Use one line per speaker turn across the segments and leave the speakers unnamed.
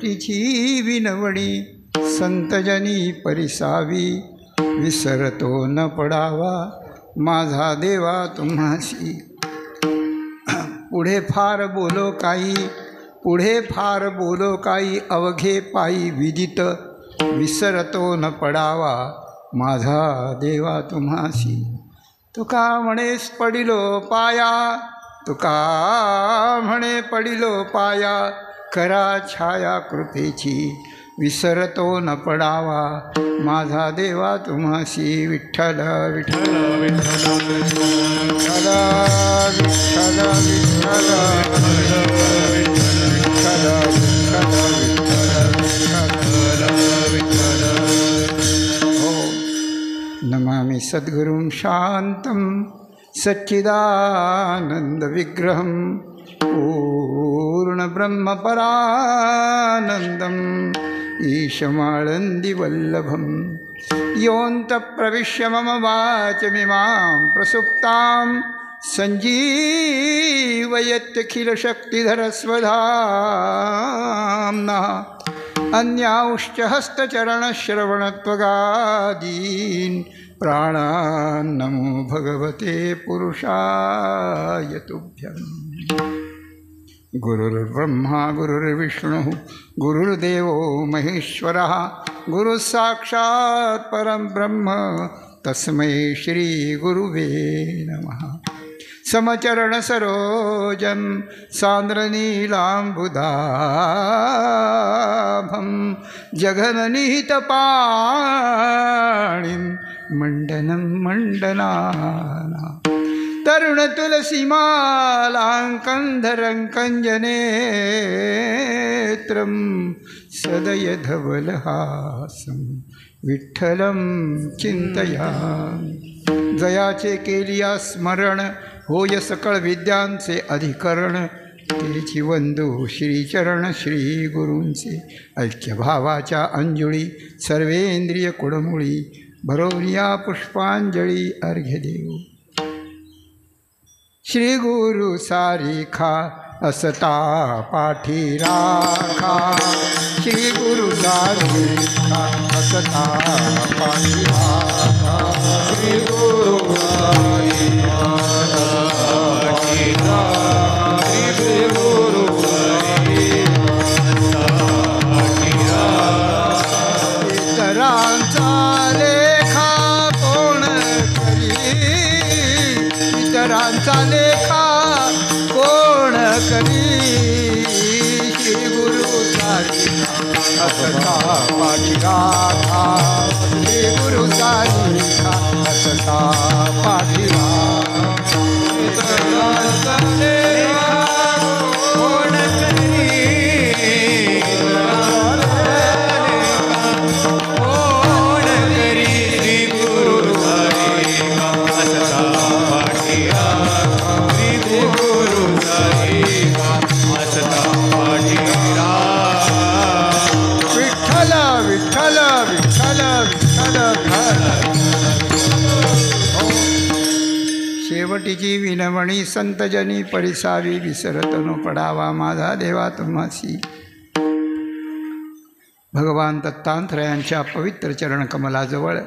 शेवटीची विनवणी संतजनी परिसावी, विसरतो न पडावा माझा देवा तुम्हासी. पुढे फार बोलो काही, पुढे फार बोलो काही, अवघे पायी विदित, विसरतो न पडावा माझा देवा तुम्हासी. तुका म्हणेस पडिलो पाया, तुका म्हणे पडिलो पाया, करा छाया कृपेची, विसरतो न पडावा माझा देवा तुम्हासी. विठ्ठल विठ्ठल विठ्ठल विठ्ठल विठ्ठल विठ्ठल. हो नमामि सद्गुरुं शान्तं सच्चिदानंद विग्रहं पूर्ण ब्रह्म परानंदं ईशमाळंदी वल्लभं. योऽन्तः प्रविश्य मम वाचमिमां प्रसुप्तां सञ्जीवयत्यखिलशक्तिधरस्वधाम्नः. अन्यांश्च हस्तचरणश्रवणत्वगादीन् प्राणान् नमो भगवते पुरुषाय तुभ्यम्. गुरुर्ब्रह्मा गुरुर्विष्णुः गुरुर्देवो महेश्वरः, गुरुः साक्षात् परं ब्रह्म तस्मै श्री गुरुवे नमः. समचरण सरोजं सान्द्रनीलाम्बुदाभं जगन्निहितपाणिं मण्डनं मण्डनानां. तरुण तुलसीमालाङ्कन्धरङ्कञ्जनेत्रं सदय धवलहासं विठ्ठलं चिंतयामि. जयाचे केलिया स्मरण, होय सकळ विद्यांचे अधिकरण. तेची वंदू श्रीचरण श्री गुरूंचे, ऐक्यभावाच्या अंजुळी सर्वेंद्रिय कुडमुळी. भरोनिया पुष्पांजळी अर्घ्य देऊ. श्री गुरु सारिखा असता पाठी राखा. श्री गुरु सारिखा असता पाठी राखा. श्री गुरु सारिखा पाठी राखा. श्री गुरु सारिखा पाठी राखा. इतरांचा लेखा कोण करी, इतरांचा लेखा कोण करी. श्री गुरु सारिखा असता पाठी राखा. श्री गुरु सारिखा असता पाठी राखा. इतरांचा लेखा कोण करी, कोण करी. श्री गुरु सारिखा असता पाठी राखा. श्री गुरु सारिखा असता पाठी राखा. विठ्ठल विठ्ठल विठ्ठल विठ्ठल विठ्ठल. शेवटीची विनवणी संतजनी परिसावी, विसरत न पडावा माझा देवा तुम्हासी. भगवान दत्तात्रयांच्या पवित्र चरणकमलाजवळ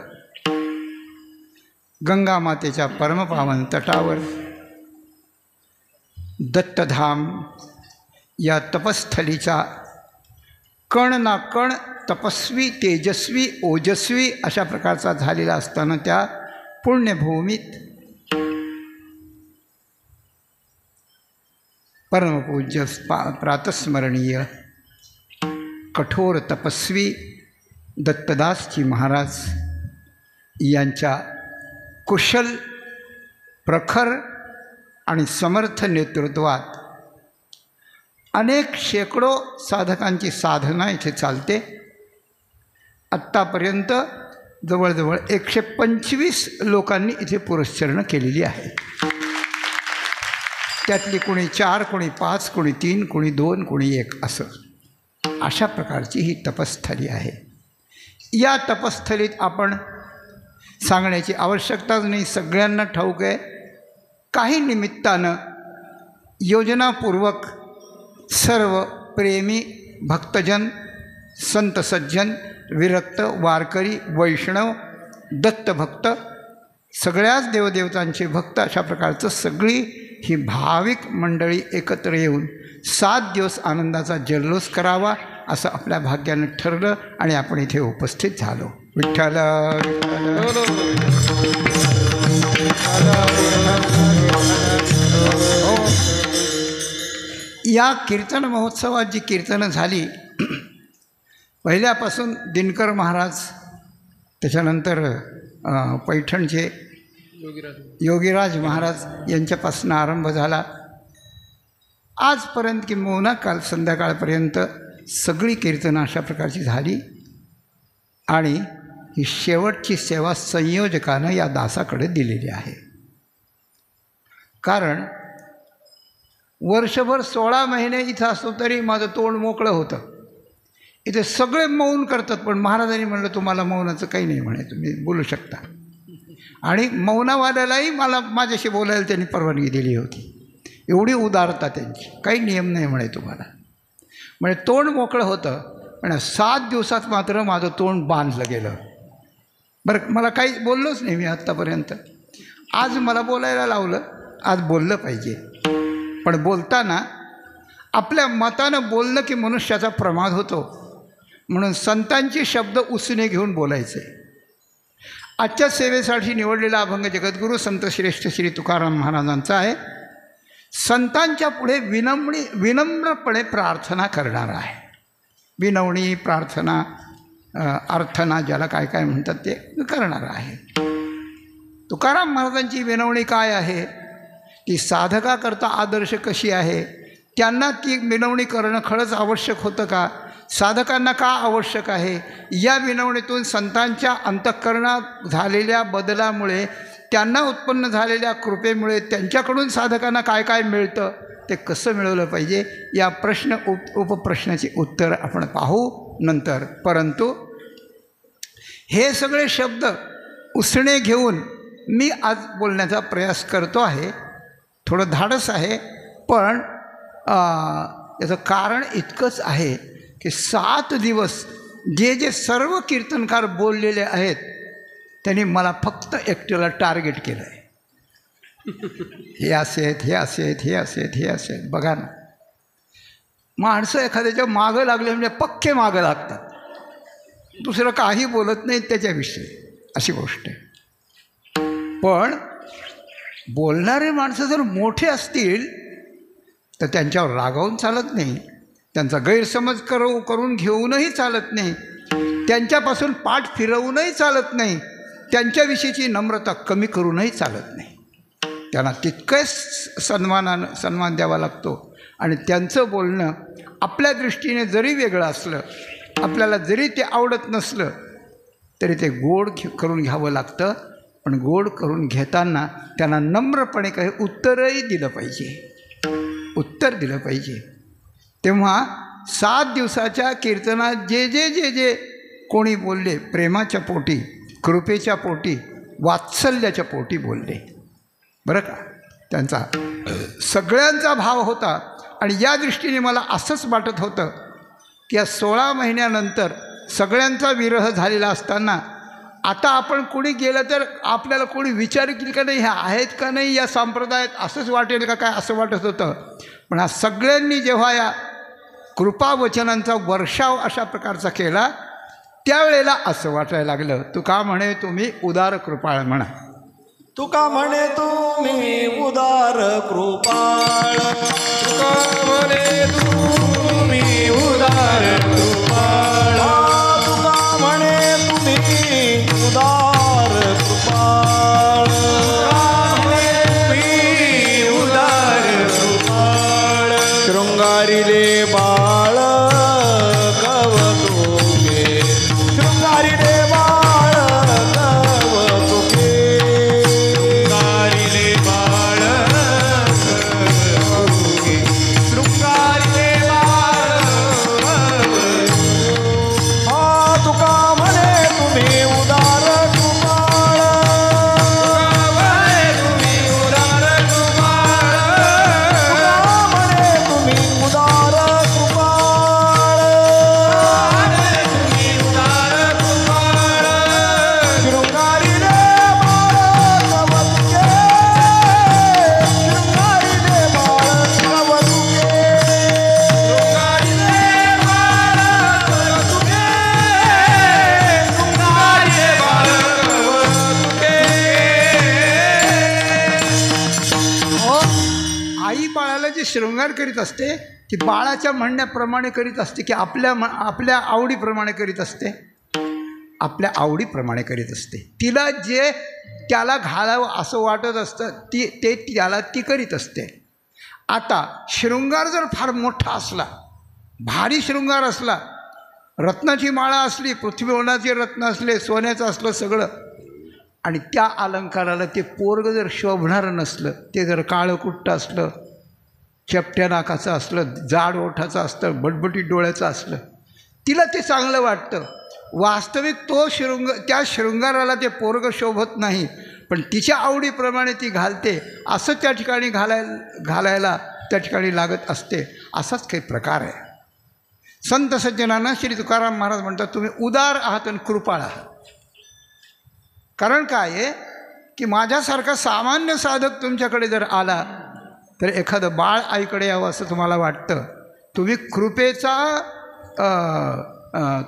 गंगा मातेच्या परमपावन तटावर दत्तधाम या तपस्थलीचा कण ना कण तपस्वी, तेजस्वी, ओजस्वी अशा प्रकारचा झालेला असताना त्या पुण्यभूमीत परमपूज्य प्रातस्मरणीय कठोर तपस्वी दत्तदासजी महाराज यांच्या कुशल, प्रखर आणि समर्थ नेतृत्वात अनेक शेकडो साधकांची साधना इथे चालते. आत्तापर्यंत जवळजवळ 125 लोकांनी इथे पुरस्चरणं केलेली आहे. त्यातली कोणी 4, कोणी 5, कोणी 3, कोणी 2, कोणी 1 असं अशा प्रकारची ही तपस्थली आहे. या तपस्थलीत आपण सांगण्याची आवश्यकताच नाही, सगळ्यांना ठाऊक आहे. काही निमित्तानं योजनापूर्वक सर्व प्रेमी भक्तजन, संत सज्जन, विरक्त, वारकरी, वैष्णव, दत्तभक्त, सगळ्याच देवदेवतांचे भक्त अशा प्रकारचं सगळी ही भाविक मंडळी एकत्र येऊन 7 दिवस आनंदाचा जल्लोष करावा असं आपल्या भाग्यानं ठरलं आणि आपण इथे उपस्थित झालो. विठ्ठल या कीर्तन महोत्सवात जी कीर्तनं झाली, पहिल्यापासून दिनकर महाराज, त्याच्यानंतर पैठणचे योगीराज महाराज यांच्यापासून आरंभ झाला. आजपर्यंत किंबहुना काल संध्याकाळपर्यंत सगळी कीर्तनं अशा प्रकारची झाली आणि ही शेवटची सेवा संयोजकानं या दासाकडे दिलेली आहे. कारण वर्षभर 16 महिने इथं असतो तरी माझं तोंड मोकळं होतं. इथे सगळे मौन करतात, पण महाराजांनी म्हणलं तुम्हाला मौनाचं काही नाही म्हणे, तुम्ही बोलू शकता. आणि मौनावाल्यालाही माझ्याशी बोलायला त्यांनी परवानगी दिली होती. एवढी उदारता त्यांची, काही नियम नाही म्हणे तुम्हाला. म्हणजे तोंड मोकळं होतं, पण 7 दिवसात मात्र माझं तोंड बांधलं गेलं. बरं, मला काही बोललोच नाही मी आत्तापर्यंत. आज मला बोलायला लावलं, आज बोललं पाहिजे. पण बोलताना आपल्या मतानं बोललं की मनुष्याचा प्रमाद होतो, म्हणून संतांचे शब्द उसने घेऊन बोलायचे. आजच्या सेवेसाठी निवडलेला अभंग जगद्गुरू संत श्रेष्ठ श्री तुकाराम महाराजांचा आहे. संतांच्या पुढे विनम्रपणे प्रार्थना करणारा आहे. विनवणी, प्रार्थना, अर्थना ज्याला काय काय म्हणतात ते करणारा आहे. तुकाराम महाराजांची विनवणी काय आहे ती साधकाकरता आदर्श कशी आहे, त्यांना ती विनवणी करणं खरंच आवश्यक होतं का, साधकांना का आवश्यक आहे, या विनवणीतून संतांच्या अंतःकरणात झालेल्या बदलामुळे, त्यांना उत्पन्न झालेल्या कृपेमुळे त्यांच्याकडून साधकांना काय काय मिळतं, ते कसं मिळवलं पाहिजे, या उपप्रश्नाची उत्तर आपण पाहू नंतर. परंतु हे सगळे शब्द उसणे घेऊन मी आज बोलण्याचा प्रयास करतो आहे. थोडं धाडस आहे, पण याचं कारण इतकंच आहे की 7 दिवस जे जे सर्व कीर्तनकार बोललेले आहेत त्यांनी मला फक्त एकट्याला टार्गेट केलं आहे. हे असे आहेत, हे असे आहेत, हे असे आहेत, हे असे आहेत. बघा ना, माणसं एखाद्याच्या मागं लागले म्हणजे पक्के मागं लागतात, दुसरं काही बोलत नाहीत त्याच्याविषयी, अशी गोष्ट आहे. पण बोलणारे माणसं जर मोठे असतील तर त्यांच्यावर रागावून चालत नाही, त्यांचा गैरसमज करून घेऊनही चालत नाही, त्यांच्यापासून पाठ फिरवूनही चालत नाही, त्यांच्याविषयीची नम्रता कमी करूनही चालत नाही. त्यांना तितकंच सन्मान द्यावा लागतो. आणि त्यांचं बोलणं आपल्या दृष्टीने जरी वेगळं असलं, आपल्याला जरी ते आवडत नसलं, तरी ते गोड करून घ्यावं लागतं. पण गोड करून घेताना त्यांना नम्रपणे काही उत्तरही दिलं पाहिजे, उत्तर दिलं पाहिजे. तेव्हा 7 दिवसाच्या कीर्तनात जे जे जे जे कोणी बोलले, प्रेमाच्या पोटी, कृपेच्या पोटी, वात्सल्याच्या पोटी बोलले, बरं का. त्यांचा सगळ्यांचा भाव होता. आणि या दृष्टीने मला असंच वाटत होतं की या 16 महिन्यानंतर सगळ्यांचा विरह झालेला असताना आता आपण कोणी गेलं तर आपल्याला कोणी विचारतील का नाही, ह्या आहेत का नाही या संप्रदायात, असंच वाटेल का काय, असं वाटत होतं. पण हा सगळ्यांनी जेव्हा या कृपावचनांचा वर्षाव अशा प्रकारचा केला, त्यावेळेला असं वाटायला लागलं, तू का म्हणे तुम्ही उदार कृपाळ म्हणा,
तुका म्हणे तुम्ही उदार कृपाळ, तुका म्हणे तुम्ही उदार कृपाळ, तुका म्हणे तुम्ही उदार कृपाळ, तुम्ही उदार कृपाळ, शृंगारीले बाळ कवतुके, शृंगारीले बाळ कवतुके,
शृंगार करीत असते ती बाळाच्या म्हणण्याप्रमाणे करीत असते की आपल्या आवडीप्रमाणे करीत असते, आपल्या आवडीप्रमाणे करीत असते. तिला जे त्याला घालावं असं वाटत असतं ते त्याला ती करीत असते. आता शृंगार जर फार मोठा असला, भारी शृंगार असला, रत्नाची माळा असली, पृथ्वीवरणाचे रत्न असले, सोन्याचं असलं सगळं, आणि त्या अलंकाराला ते पोरगं जर शोभणारं नसलं, ते जर काळंकुट्ट असलं, चपट्या नाकाचं असलं, जाड ओठाचं असतं, बटबटीत डोळ्याचं असलं, तिला ते चांगलं वाटतं. वास्तविक त्या शृंगाराला ते पोरगं शोभत नाही, पण तिच्या आवडीप्रमाणे ती घालते, असं त्या ठिकाणी घालायला त्या ठिकाणी लागत असते. असाच काही प्रकार आहे. संत सज्जनांना श्री तुकाराम महाराज म्हणतात, तुम्ही उदार आहात आणि कृपाळ आहात. कारण काय आहे की माझ्यासारखा सामान्य साधक तुमच्याकडे जर आला तर एखादं बाळ आईकडे यावं असं तुम्हाला वाटतं. तुम्ही कृपेचा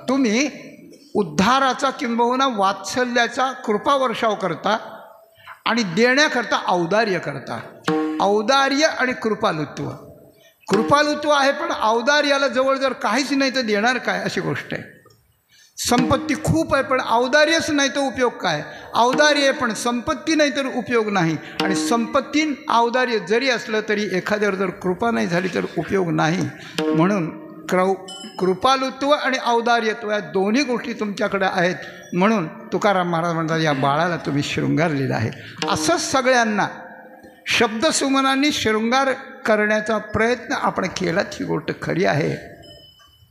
तुम्ही उद्धाराचा किंबहुना वात्सल्याचा कृपावर्षाव करता आणि देण्याकरता औदार्य करता. औदार्य आणि कृपालुत्व, कृपालुत्व आहे पण औदार्याला जवळ जर काहीच नाही तर देणार काय, अशी गोष्ट आहे. संपत्ती खूप आहे पण औदार्यच नाही तर उपयोग काय? औदार्य आहे पण संपत्ती नाही तर उपयोग नाही. आणि संपत्ती औदार्य जरी असलं तरी एखाद्यावर जर कृपा नाही झाली तर उपयोग नाही. म्हणून कृपालुत्व आणि औदार्यत्व या दोन्ही गोष्टी तुमच्याकडे आहेत. म्हणून तुकाराम महाराज म्हणतात या बाळाला तुम्ही शृंगारलेलं आहे. असंच सगळ्यांना शब्दसुमनांनी शृंगार करण्याचा प्रयत्न आपण केलाच ही गोष्ट खरी आहे.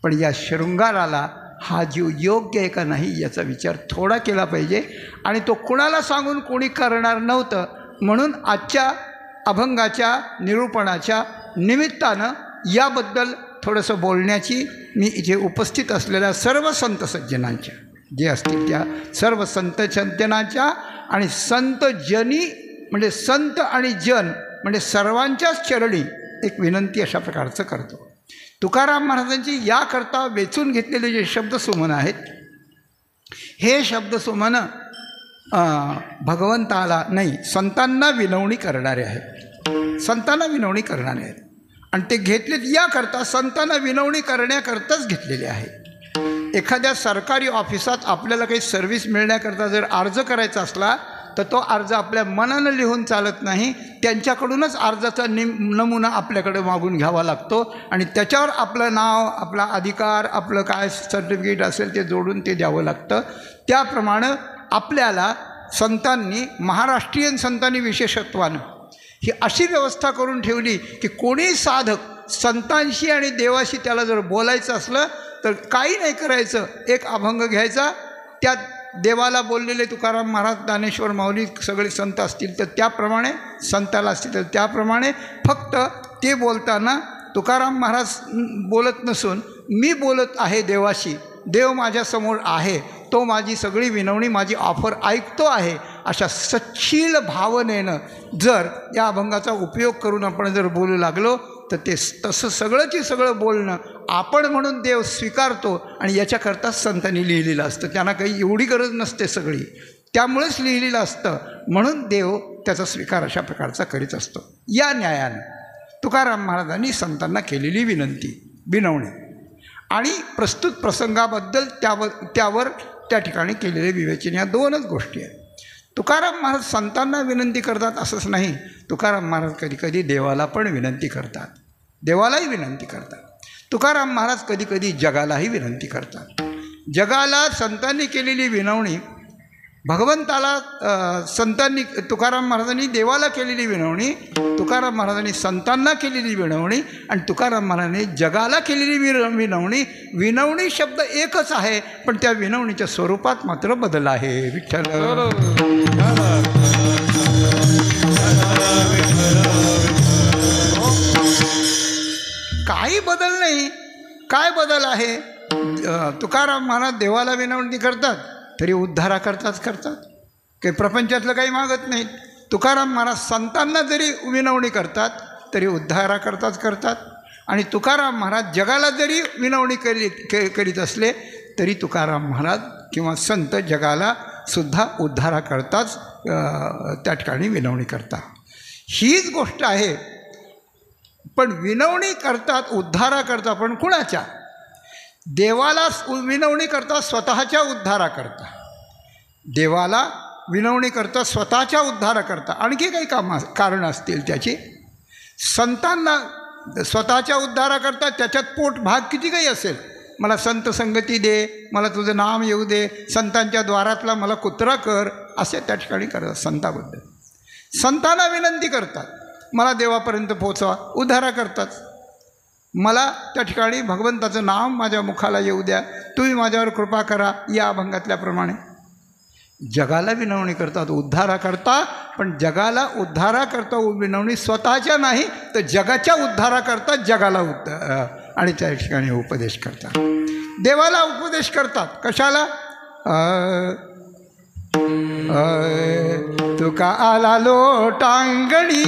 पण या शृंगाराला हा जीव योग्य आहे का नाही याचा विचार थोडा केला पाहिजे. आणि तो कुणाला सांगून कोणी करणार नव्हतं. म्हणून आजच्या अभंगाच्या निरूपणाच्या निमित्तानं याबद्दल थोडंसं बोलण्याची मी इथे उपस्थित असलेल्या सर्व संत सज्जनांच्या जे असतील त्या सर्व संत सज्जनांच्या आणि संत जनी म्हणजे संत आणि जन म्हणजे सर्वांच्याच चरणी एक विनंती अशा प्रकारचं करतो. तुकाराम महाराजांची याकरता वेचून घेतलेले जे शब्दसुमन आहेत हे शब्दसुमन भगवंताला नाही संतांना विनवणी करणारे आहेत. संतांना विनवणी करणारे आहेत आणि ते घेतलेत याकरता संतांना विनवणी करण्याकरताच घेतलेले आहेत. एखाद्या सरकारी ऑफिसात आपल्याला काही सर्व्हिस मिळण्याकरता जर अर्ज करायचा असला तर तो अर्ज आपल्या मनानं लिहून चालत नाही. त्यांच्याकडूनच अर्जाचा नमुना आपल्याकडे मागून घ्यावा लागतो आणि त्याच्यावर आपलं नाव आपला अधिकार आपलं काय सर्टिफिकेट असेल ते जोडून ते द्यावं लागतं. त्याप्रमाणे आपल्याला संतांनी महाराष्ट्रीयन संतांनी विशेषत्वानं ही अशी व्यवस्था करून ठेवली की कोणी साधक संतांशी आणि देवाशी त्याला जर बोलायचं असलं तर काही नाही करायचं. एक अभंग घ्यायचा त्यात देवाला बोललेले तुकाराम महाराज ज्ञानेश्वर माऊली सगळे संत असतील तर त्याप्रमाणे संताला असतील तर त्याप्रमाणे फक्त ते बोलताना तुकाराम महाराज बोलत नसून मी बोलत आहे देवाशी. देव माझ्यासमोर आहे. तो माझी सगळी विनवणी माझी ऑफर ऐकतो आहे. अशा सच्छील भावनेनं जर या अभंगाचा उपयोग करून आपण जर बोलू लागलो तर ते तसं सगळंची सगळं बोलणं आपण म्हणून देव स्वीकारतो. आणि याच्याकरताच संतांनी लिहिलेलं असतं. त्यांना काही एवढी गरज नसते सगळी त्यामुळेच लिहिलेलं असतं. म्हणून देव त्याचा स्वीकार अशा प्रकारचा करीत असतो. या न्यायानं तुकाराम महाराजांनी संतांना केलेली विनवणी आणि प्रस्तुत प्रसंगाबद्दल त्यावर त्या ठिकाणी केलेले विवेचन या दोनच गोष्टी आहेत. तुकाराम महाराज संतांना विनंती करतात असंच नाही. तुकाराम महाराज कधीकधी देवाला पण विनंती करतात. देवालाही विनंती करतात. तुकाराम महाराज कधीकधी जगालाही विनंती करतात. जगाला संतांनी केलेली विनवणी भगवंताला संतांनी तुकाराम महाराजांनी देवाला केलेली विनवणी तुकाराम महाराजांनी संतांना केलेली विनवणी आणि तुकाराम महाराजांनी जगाला केलेली विनवणी. विनवणी शब्द एकच आहे पण त्या विनवणीच्या स्वरूपात मात्र बदल आहे. विठ्ठल काही बदल नाही. काय बदल आहे? तुकाराम महाराज देवाला विनवणी करतात तरी उद्धाराकरताच करतात. काही प्रपंचातलं काही मागत नाहीत. तुकाराम महाराज संतांना जरी विनवणी करतात तरी उद्धाराकरताच करतात. आणि तुकाराम महाराज जगाला जरी विनवणी करीत असले तरी तुकाराम महाराज किंवा संत जगाला सुद्धा उद्धाराकरताच त्या ठिकाणी विनवणी करतात. हीच गोष्ट आहे. पण विनवणी करतात उद्धाराकरता पण कुणाच्या? देवाला विनवणी करता स्वतःच्या उद्धाराकरता. देवाला विनवणी करता स्वतःच्या उद्धाराकरता. आणखी काही कारण असतील त्याची. संतांना स्वतःच्या उद्धाराकरता त्याच्यात पोट भाग किती काही असेल. मला संत संगती दे, मला तुझं नाम येऊ दे, संतांच्या द्वारातला मला कुत्रा कर, असे त्या ठिकाणी करतात. संताबद्दल संतांना विनंती करतात मला देवापर्यंत पोहोचवा, उद्धारा करतात. मला त्या ठिकाणी भगवंताचं नाम माझ्या मुखाला येऊ द्या, तुम्ही माझ्यावर कृपा करा. या अभंगातल्याप्रमाणे जगाला विनवणी करतात उद्धारा करता. पण जगाला उद्धारा करता विनवणी स्वतःच्या नाही तर जगाच्या उद्धारा करता जगाला आणि त्या ठिकाणी उपदेश करतात. देवाला उपदेश करतात कशाला? तुका आला लोटांगणी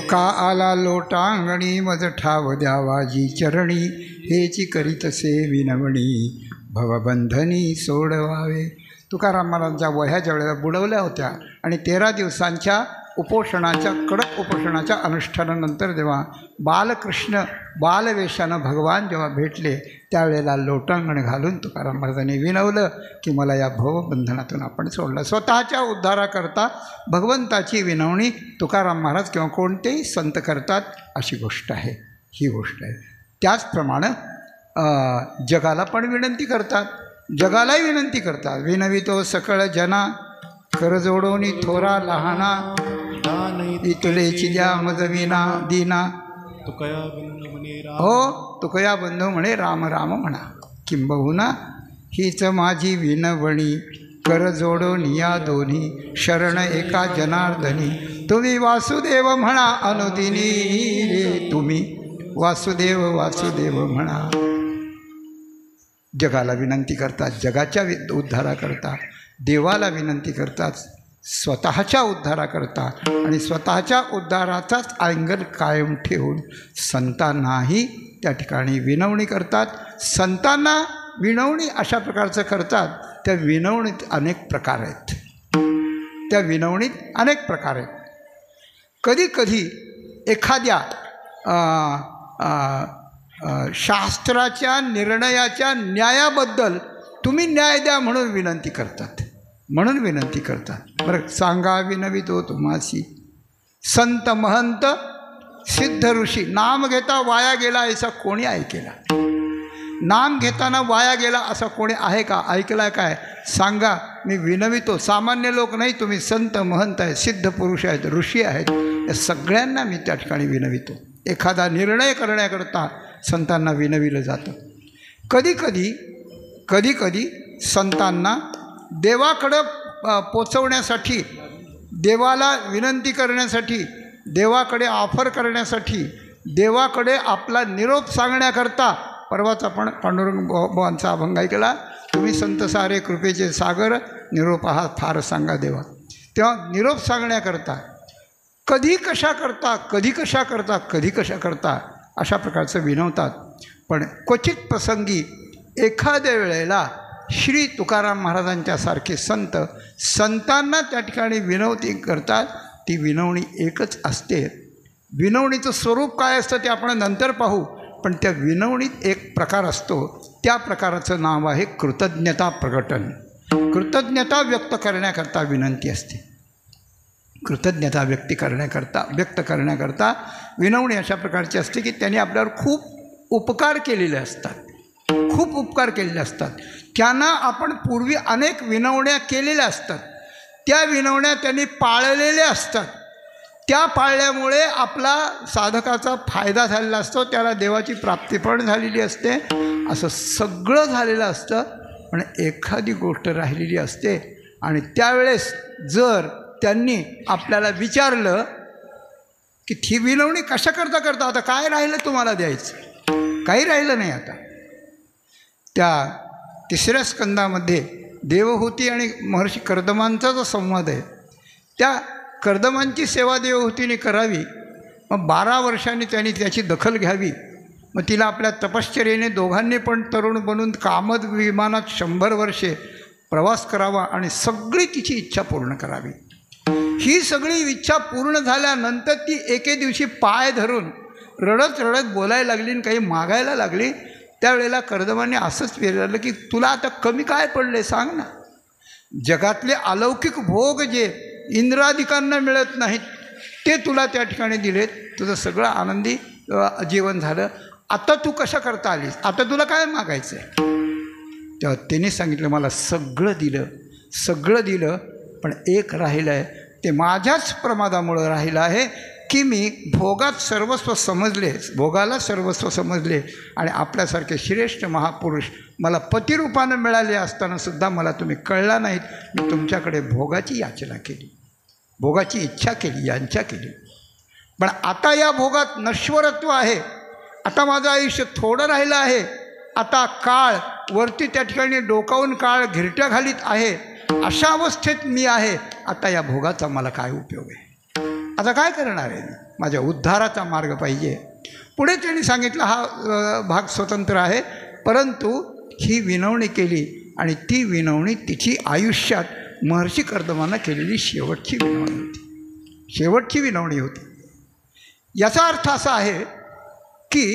का आला लोटांगणी मज ठाव द्यावाजी चरणी हेची करीतसे विनवणी भवबंधनी सोडवावे. तुकाराम महाराजांच्या वह्या ज्या वेळेला बुडवल्या होत्या आणि 13 दिवसांच्या उपोषणाच्या कडक उपोषणाच्या अनुष्ठानानंतर जेव्हा बालकृष्ण बालवेशानं भगवान जेव्हा भेटले त्यावेळेला लोटांगण घालून तुकाराम महाराजांनी विनवलं की मला या भवबंधनातून आपण सोडलं. स्वतःच्या उद्धाराकरता भगवंताची विनवणी तुकाराम महाराज किंवा कोणतेही संत करतात अशी गोष्ट आहे, ही गोष्ट आहे. त्याचप्रमाणे जगाला पण विनंती करतात, जगालाही विनंती करतात. विनवितो सकळ जना कर जोडोनी थोरा लहाना इतुलेची द्या मज विना दिना. हो तुकया बंधू म्हणे राम राम म्हणा. किंबहुना हीच माझी विनवणी कर जोडोनी या दोन्ही शरण एका जनार्दनी. तुम्ही वासुदेव म्हणा अनुदिनी रे तुम्ही वासुदेव वासुदेव म्हणा. जगाला विनंती करतात, जगाच्या उद्धाराकरता देवाला विनंती करतात, स्वतःच्या उद्धाराकरता आणि स्वतःच्या उद्धाराचाच अँगल कायम ठेवून संतांनाही त्या ठिकाणी विनवणी करतात. संतांना विनवणी अशा प्रकारचं करतात. त्या विनवणीत अनेक प्रकार आहेत, त्या विनवणीत अनेक प्रकार आहेत. कधीकधी एखाद्या शास्त्राच्या निर्णयाच्या न्यायाबद्दल तुम्ही न्याय द्या म्हणून विनंती करतात, म्हणून विनंती करतात. बरं सांगा विनवितो तुम्हासी संत महंत सिद्ध ऋषी. नाम घेता वाया गेला असा कोणी ऐकेला? नाम घेताना वाया गेला असा कोणी आहे का? ऐकलाय काय? सांगा. मी विनवितो. सामान्य लोक नाही, तुम्ही संत महंत आहेत, सिद्ध पुरुष आहेत, ऋषी आहेत, या सगळ्यांना मी त्या ठिकाणी विनवितो. एखादा निर्णय करण्याकरता संतांना विनविलं जातं. कधीकधी संतांना देवाकडं पोचवण्यासाठी, देवाला विनंती करण्यासाठी, देवाकडे ऑफर करण्यासाठी, देवाकडे आपला निरोप सांगण्याकरता. परवाच आपण पांडुरंग बुवांचा अभंग ऐकला, तुम्ही संत सारे कृपेचे सागर निरोप आहात फार सांगा देवा. तेव्हा निरोप सांगण्याकरता कधी कशा करता अशा प्रकारचं विनवतात. पण क्वचित प्रसंगी एखाद्या वेळेला श्री तुकाराम महाराजांच्यासारखे संतांना त्या ठिकाणी विनवती करतात. ती विनवणी एकच असते. विनवणीचं स्वरूप काय असतं ते आपण नंतर पाहू. पण त्या विनवणीत एक प्रकार असतो, त्या प्रकाराचं नाव आहे कृतज्ञता प्रकटन. कृतज्ञता व्यक्त करण्याकरता विनंती असते. कृतज्ञता व्यक्त करण्याकरता विनवणी अशा प्रकारची असते की त्यांनी आपल्यावर खूप उपकार केलेले असतात. त्यांना आपण पूर्वी अनेक विनवण्या केलेल्या असतात. त्या विनवण्या त्यांनी पाळलेल्या असतात. त्या पाळल्यामुळे आपला साधकाचा फायदा झालेला असतो, त्याला देवाची प्राप्ती पण झालेली असते. असं सगळं झालेलं असतं. पण एखादी गोष्ट राहिलेली असते आणि त्यावेळेस जर त्यांनी आपल्याला विचारलं की ती विनवणी कशा करता आता काय राहिलं तुम्हाला द्यायचं? काही राहिलं नाही. आता त्या 3ऱ्या स्कंदामध्ये देवहूती आणि महर्षी कर्दमांचा जो संवाद आहे, त्या कर्दमांची सेवा देवहूतीने करावी. मग 12 वर्षांनी त्यांनी त्याची दखल घ्यावी. मग तिला आपल्या तपश्चर्येने दोघांनी पण तरुण बनून कामद विमानात 100 वर्षे प्रवास करावा आणि सगळी तिची इच्छा पूर्ण करावी. ही सगळी इच्छा पूर्ण झाल्यानंतर ती एके दिवशी पाय धरून रडत बोलायला लागली आणि काही मागायला लागली. त्यावेळेला कर्दमांनी असंच विचारलं की तुला आता कमी काय पडले सांग ना. जगातले अलौकिक भोग जे इंद्रादिकांना मिळत नाहीत ते तुला त्या ठिकाणी दिलेत. तुझं सगळं आनंदी जीवन झालं. आता तू कशा करता आलीस? आता तुला काय मागायचं आहे? तेव्हा तिने सांगितलं मला सगळं दिलं पण एक राहिलं आहे. ते माझ्याच प्रमादामुळं राहिलं आहे की मी भोगाला सर्वस्व समजले आणि आपल्यासारखे श्रेष्ठ महापुरुष मला पतिरूपानं मिळाले असतानासुद्धा मला तुम्ही कळला नाहीत. मी तुमच्याकडे भोगाची याचना केली, भोगाची इच्छा केली, यांच्या केली. पण आता या भोगात नश्वरत्व आहे. आता माझं आयुष्य थोडं राहिलं आहे. आता काळ वरती त्या ठिकाणी डोकावून काळ घिरट्या घालीत आहे. अशा अवस्थेत मी आहे. आता या भोगाचा मला काय उपयोग आहे? आता काय करणार आहे? माझ्या उद्धाराचा मार्ग पाहिजे. पुढे त्यांनी सांगितलं हा भाग स्वतंत्र आहे, परंतु ही विनवणी केली आणि ती विनवणी तिची आयुष्यात महर्षी कर्दमांना केलेली शेवटची विनवणी होती. शेवटची विनवणी होती. याचा अर्थ असा आहे की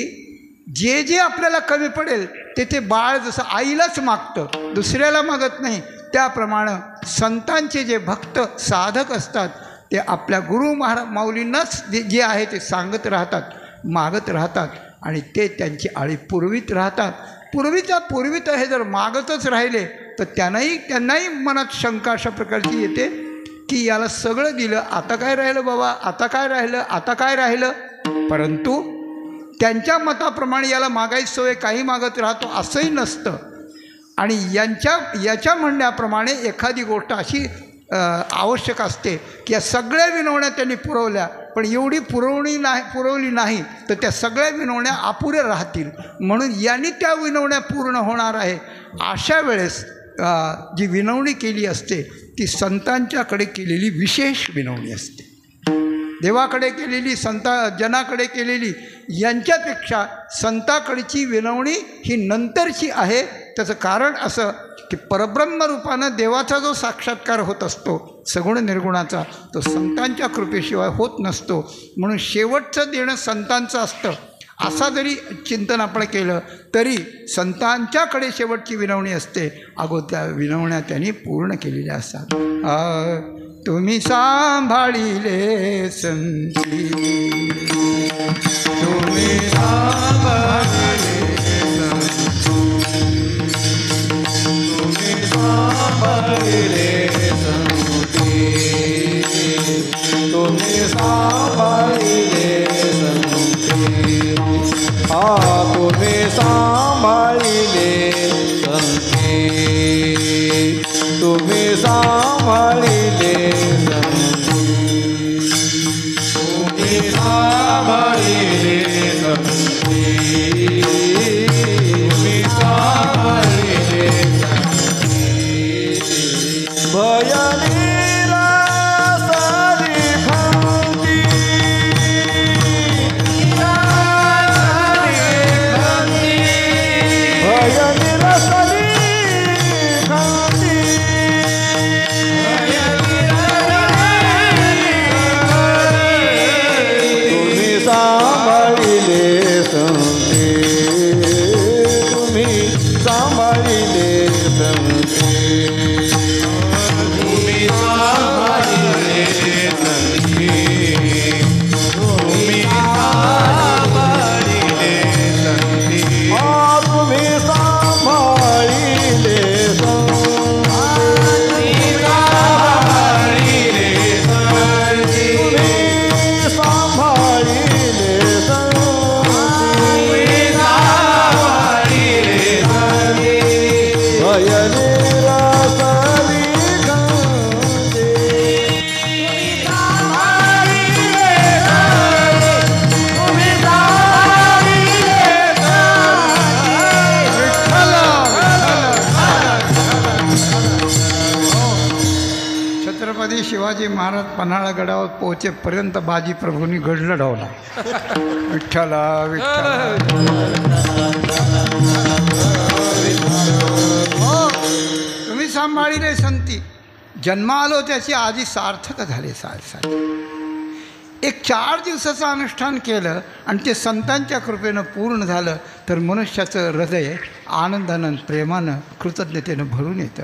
जे जे आपल्याला कमी पडेल ते बाळ जसं आईलाच मागतं, दुसऱ्याला मागत नाही, त्याप्रमाणे संतांचे जे भक्त साधक असतात ते आपल्या गुरु माऊलींनाच जे आहे ते सांगत राहतात, मागत राहतात आणि ते त्यांची आळी पुरवीत राहतात. पूर्वीत हे जर मागतच राहिले तर त्यांनाही मनात शंका अशा प्रकारची येते की याला सगळं दिलं, आता काय राहिलं बाबा, आता काय राहिलं. परंतु त्यांच्या मताप्रमाणे याला मागायची सवय, काही मागत राहतो असंही नसतं. आणि याच्या म्हणण्याप्रमाणे एखादी गोष्ट अशी आवश्यक असते की या सगळ्या विनवण्या त्यांनी पुरवल्या, पण एवढी पुरवली नाही तर त्या सगळ्या विनवण्या अपुऱ्या राहतील, म्हणून यांनी त्या विनवण्या पूर्ण होणार आहे. अशा वेळेस जी विनवणी केली असते ती संतांच्याकडे केलेली विशेष विनवणी असते. देवाकडे केलेली, जनाकडे केलेली यांच्यापेक्षा संताकडची विनवणी ही नंतरची आहे. त्याचं कारण असं की परब्रह्मरूपानं देवाचा जो साक्षात्कार होत असतो सगुण निर्गुणाचा, तो संतांच्या कृपेशिवाय होत नसतो. म्हणून शेवटचं देणं संतांचं असतं. असा जरी चिंतन आपण केलं तरी संतांच्याकडे शेवटची विनवणी असते. त्या विनवण्या त्यांनी पूर्ण केलेल्या असतात. तुम्ही सांभाळिले संती, तुम्ही सांभाळिले
तुम्ही सांभाळिले संती, तुम्ही सांभाळिले संती, तुम्ही सांभाळिले संती, तुम्ही सांभाळिले संती, तुम्ही सांभाळिले संती. भयनी
शिवाजी महाराज पन्हाळा गडावर पोहोचेपर्यंत बाजी प्रभूंनी गड लढवला. विठ्ठला विठ्ठला. तुम्ही सांभाळिले संती, जन्म आलो त्याची आधी सार्थक झाले. एक 4 दिवसाचं अनुष्ठान केलं आणि ते संतांच्या कृपेनं पूर्ण झालं तर मनुष्याचं हृदय आनंदानं, प्रेमानं, कृतज्ञतेनं भरून येतं.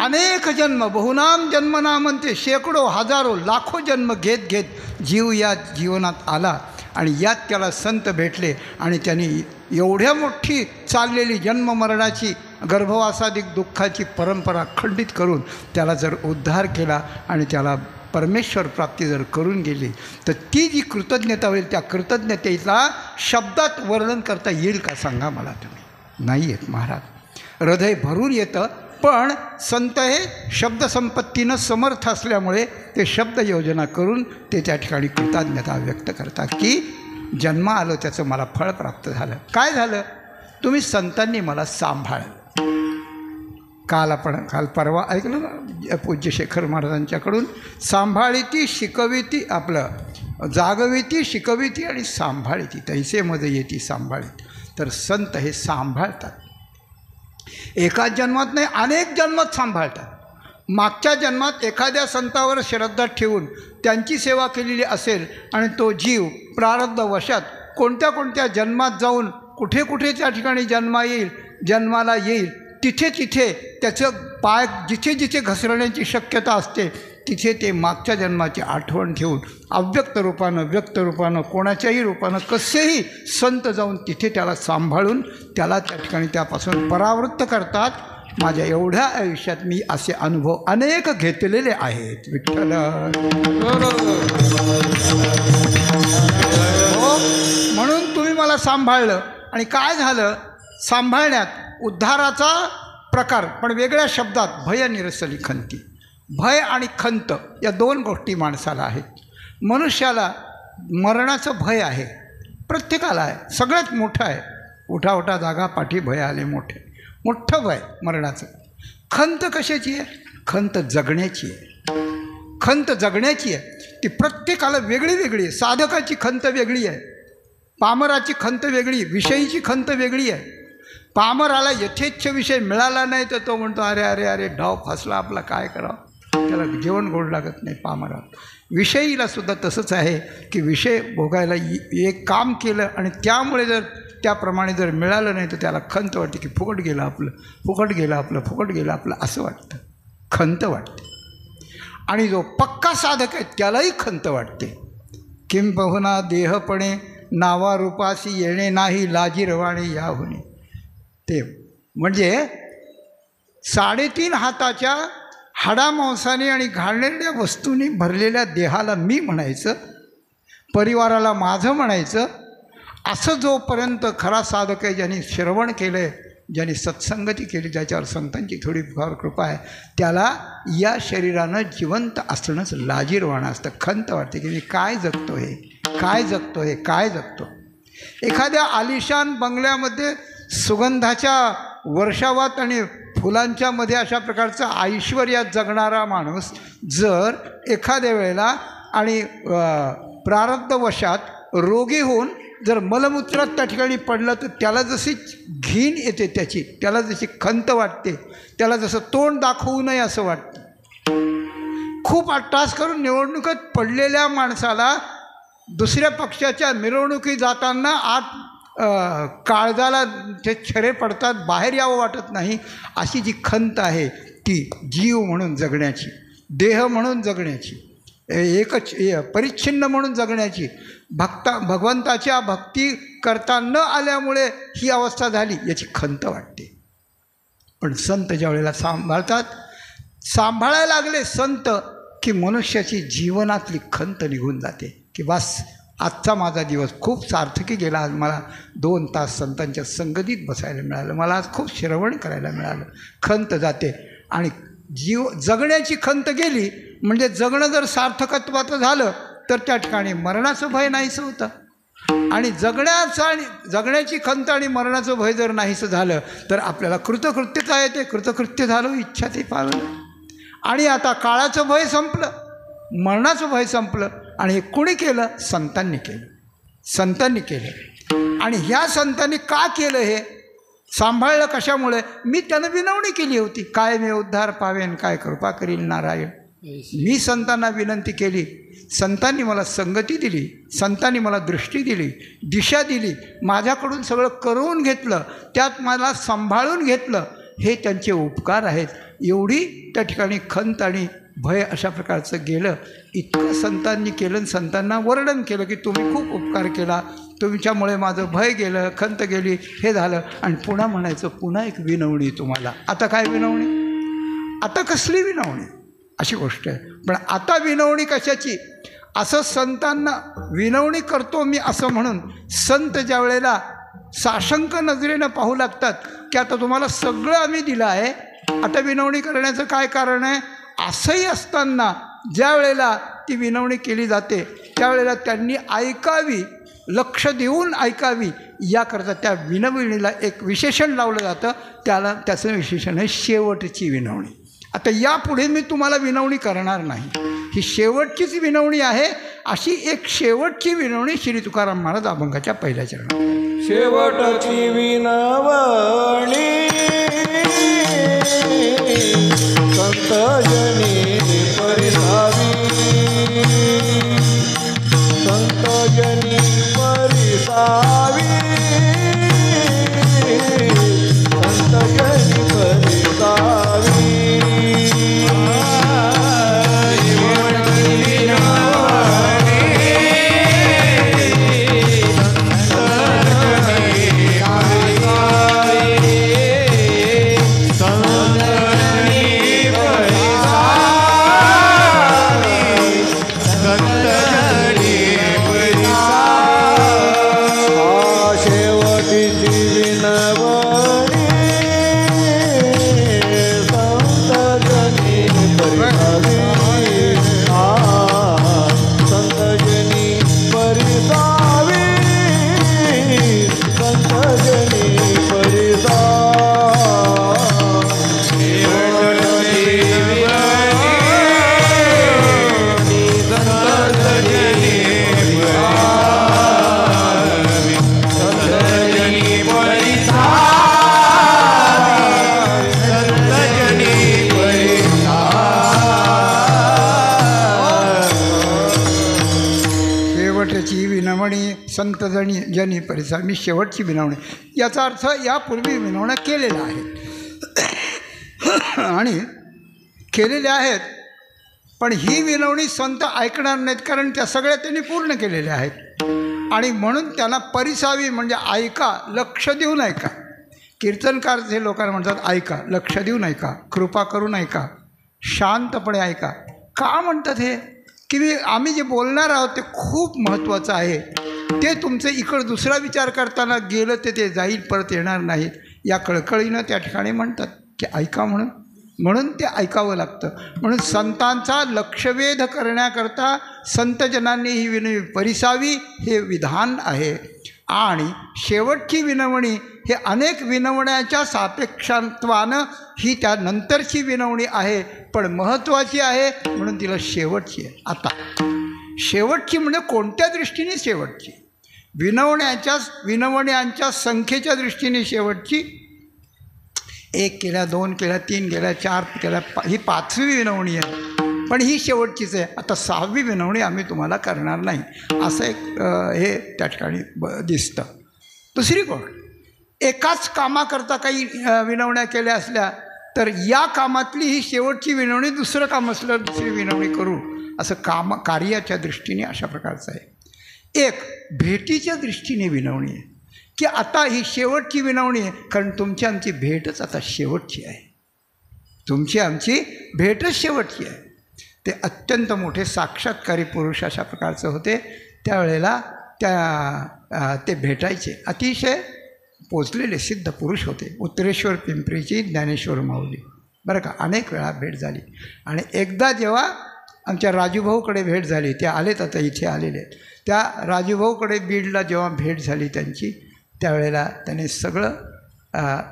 अनेक जन्म, बहुनाम जन्मना म्हणते, शेकडो, हजारो, लाखो जन्म घेत जीव या जीवनात आला आणि यात त्याला संत भेटले आणि त्यांनी एवढ्या मोठी चाललेली जन्ममरणाची गर्भवासादिक दुःखाची परंपरा खंडित करून त्याला जर उद्धार केला आणि त्याला परमेश्वर प्राप्ती जर करून गेली तर ती जी कृतज्ञता होईल त्या कृतज्ञतेला शब्दात वर्णन करता येईल का सांगा मला तुम्ही. नाही येत महाराज. हृदय भरून येतं, पण संत हे शब्दसंपत्तीनं समर्थ असल्यामुळे ते शब्द योजना करून ते त्या ठिकाणी कृतज्ञता व्यक्त करतात की जन्म आलो त्याचं मला फळ प्राप्त झालं. काय झालं? तुम्ही संतांनी मला सांभाळलं. काल परवा ऐकलं ना पूज्य शेखर महाराजांच्याकडून, सांभाळीती शिकविती, आपलं जागविती शिकविती आणि सांभाळीती, तैसेमध्ये येती सांभाळीती. तर संत हे सांभाळतात, एकाच जन्मात नाही अनेक जन्मात सांभाळतात. मागच्या जन्मात एखाद्या संतावर श्रद्धा ठेवून त्यांची सेवा केलेली असेल आणि तो जीव प्रारब्धवशात कोणत्या कोणत्या जन्मात जाऊन कुठे कुठे त्या ठिकाणी जन्माला येईल, तिथे तिथे त्याचं पाय जिथे जिथे घसरण्याची शक्यता असते तिथे ते मागच्या जन्माची आठवण ठेवून अव्यक्त रूपानं व्यक्त रूपानं कोणाच्याही रूपानं कसेही संत जाऊन तिथे त्याला सांभाळून त्याला त्या ठिकाणी त्यापासून परावृत्त करतात. माझ्या एवढ्या आयुष्यात मी असे अनुभव अनेक घेतलेले आहेत. विठ्ठल हो, म्हणून तुम्ही मला सांभाळलं. आणि काय झालं, सांभाळण्यात उद्धाराचा प्रकार पण वेगळ्या शब्दात, भय निरसली खंती. भय आणि खंत या दोन गोष्टी माणसाला आहेत. मनुष्याला मरणाचं भय आहे, प्रत्येकाला आहे, सगळ्यात मोठं आहे. उठा उठा जागा पाठी भय आले मोठे, मोठं भय मरणाचं. खंत कशाची आहे, खंत जगण्याची आहे. खंत जगण्याची आहे, ती प्रत्येकाला वेगळी वेगळी आहे. साधकाची खंत वेगळी आहे, पामराची खंत वेगळी, विषयीची खंत वेगळी आहे. पामराला यथेच्छ विषय मिळाला नाही तर तो म्हणतो अरे अरे अरे डाव फासला आपला, काय करावं, त्याला जेवण गोड लागत नाही पामराला. विषयीला सुद्धा तसंच आहे की विषय भोगायला एक काम केलं आणि त्यामुळे जर त्याप्रमाणे जर मिळालं नाही तर त्याला खंत वाटते की फुकट गेलं आपलं, फुकट गेलं आपलं, फुकट गेलं आपलं, असं वाटतं, खंत वाटते. आणि जो पक्का साधक आहे त्यालाही खंत वाटते. किंबहुना देहपणे नावारूपासी येणे नाही, लाजीरवाणे याहुनी. ते म्हणजे 3.5 हाताच्या हाडामांसाने आणि घाणेरड्या वस्तूंनी भरलेल्या देहाला मी म्हणायचं, परिवाराला माझं म्हणायचं, असं जोपर्यंत खरा साधक आहे, ज्यांनी श्रवण केलं आहे, ज्यांनी सत्संगती केली, ज्याच्यावर संतांची थोडीफार कृपा आहे, त्याला या शरीरानं जिवंत असणंच लाजीरवाणं असतं. खंत वाटते की मी काय जगतो हे, काय जगतो हे, काय जगतो. एखाद्या आलिशान बंगल्यामध्ये सुगंधाच्या वर्षावात आणि फुलांच्या मध्ये अशा प्रकारचा ऐश्वर्यात जगणारा माणूस जर एखाद्या वेळेला आणि प्रारब्धवशात रोगी होऊन जर मलमूत्रात त्या ठिकाणी पडलं तर त्याला जशी घीण येते, त्याला जशी खंत वाटते, त्याला जसं तोंड दाखवू नये असं वाटतं. खूप अट्टास करून निवडणुकीत पडलेल्या माणसाला दुसऱ्या पक्षाच्या मिरवणुकी जाताना आत काळजाला ते छरे पडतात, बाहेर यावं वाटत नाही. अशी जी खंत आहे ती जीव म्हणून जगण्याची, देह म्हणून जगण्याची, एकच परिच्छिन्न म्हणून जगण्याची, भगवंताच्या भक्ती करता न आल्यामुळे ही अवस्था झाली याची खंत वाटते. पण संत ज्या वेळेला सांभाळतात, सांभाळायला लागले संत की मनुष्याची जीवनातली खंत निघून जाते की बस आजचा माझा दिवस खूप सार्थकी गेला. आज मला 2 तास संतांच्या संगतीत बसायला मिळालं, मला आज खूप श्रवण करायला मिळालं. खंत जाते आणि जगण्याची खंत गेली म्हणजे जगणं जर सार्थकत्वाचं झालं तर त्या ठिकाणी मरणाचं भय नाहीसं होतं. आणि जगण्याची खंत आणि मरणाचं भय जर नाहीसं झालं तर आपल्याला कृतकृत्यता येते. कृतकृत्य झालं, इच्छा ते पावलं. आणि आता काळाचं भय संपलं, मरणाचं भय संपलं. आणि हे कुणी केलं? संतांनी केलं. संतांनी केलं. आणि ह्या संतांनी का केलं? हे सांभाळलं कशामुळे? मी त्यानं विनवणी केली होती, काय मी उद्धार पावेन, काय कृपा करील नारायण. मी संतांना विनंती केली, संतांनी मला संगती दिली, संतांनी मला दृष्टी दिली, दिशा दिली, माझ्याकडून सगळं करून घेतलं, त्यात मला सांभाळून घेतलं. हे त्यांचे उपकार आहेत. एवढी त्या ठिकाणी खंत आणि भय अशा प्रकारचं गेलं. इतकं संतांनी केलं, संतांना वर्णन केलं की तुम्ही खूप उपकार केला, तुमच्यामुळे माझं भय गेलं, खंत गेली, हे झालं. आणि पुन्हा म्हणायचं पुन्हा एक विनवणी तुम्हाला. आता काय विनवणी? आता कसली विनवणी? अशी गोष्ट आहे. पण आता विनवणी कशाची? असं संतांना विनवणी करतो मी असं म्हणून संत ज्या वेळेला साशंक नजरेनं पाहू लागतात की आता तुम्हाला सगळं आम्ही दिलं आहे, आता विनवणी करण्याचं काय कारण आहे? असंही असताना ज्या वेळेला ती विनवणी केली जाते त्यावेळेला त्यांनी ऐकावी लक्ष देऊन ऐकावी याकरता त्या विनवणीला एक विशेषण लावलं जातं, त्याचं विशेषण आहे शेवटची विनवणी. आता यापुढे मी तुम्हाला विनवणी करणार नाही, ही शेवटचीच विनवणी आहे. अशी एक शेवटची विनवणी श्री तुकाराम महाराज अभंगाच्या पहिल्या चरणात.
शेवटची विनवणी संतजनी परिसावी, संतजनी परिसावी, संतजनी परिसावी.
संत जनी परिसा, मी शेवटची विनवणी. याचा अर्थ यापूर्वी विनवण्या केलेल्या आहेत आणि केलेल्या आहेत, पण ही विनवणी संत ऐकणार नाहीत, कारण त्या सगळ्या त्यांनी पूर्ण केलेल्या आहेत. आणि म्हणून त्यांना परिसावी म्हणजे ऐका, लक्ष देऊन ऐका. कीर्तनकार जे लोकांना म्हणतात ऐका, लक्ष देऊन ऐका, कृपा करून ऐका, शांतपणे ऐका. का म्हणतात हे? की आम्ही जे बोलणार आहोत ते खूप महत्त्वाचं आहे. ते तुमचं इकडं दुसरा विचार करताना गेलं ते जाईल, परत येणार नाहीत. या कळकळीनं त्या ठिकाणी म्हणतात की ऐका म्हणून ते ऐकावं लागतं. म्हणून संतांचा लक्षवेध करण्याकरता संतजनांनी ही विनवणी परिसावी हे विधान आहे. आणि शेवटची विनवणी हे अनेक विनवण्याच्या सापेक्षत्वानं ही त्यानंतरची विनवणी आहे, पण महत्त्वाची आहे म्हणून तिला शेवटची आहे. आता शेवटची म्हणजे कोणत्या दृष्टीने शेवटची? विनवण्यांच्या संख्येच्या दृष्टीने शेवटची. 1 केल्या, 2 केल्या, 3 केल्या, 4 केल्या, ही 5वी विनवणी आहे, पण ही शेवटचीच आहे. आता 6वी विनवणी आम्ही तुम्हाला करणार नाही, असं एक हे त्या ठिकाणी दिसतं. दुसरी गोष्ट, एकाच कामाकरता काही विनवण्या केल्या असल्या तर या कामातली ही शेवटची विनवणी, दुसरं काम असलं दुसरी विनवणी करू, असं कार्याच्या दृष्टीने अशा प्रकारचं आहे. एक भेटीच्या दृष्टीने विनवणी आहे की आता ही शेवटची विनवणी आहे, कारण तुमची आमची भेटच आता शेवटची आहे. तुमची आमची भेटच शेवटची आहे. ते अत्यंत मोठे साक्षात्कारी पुरुष अशा प्रकारचे होते. त्यावेळेला ते भेटायचे, अतिशय पोचलेले सिद्ध पुरुष होते. उत्तरेश्वर पिंपरीची ज्ञानेश्वर माऊली, बरं का. अनेक वेळा भेट झाली. आणि एकदा जेव्हा आमच्या राजूभाऊकडे भेट झाली, ते आलेत, आता इथे आलेले आहेत, त्या राजूभाऊकडे बीडला जेव्हा भेट झाली त्यांची, त्यावेळेला त्याने सगळं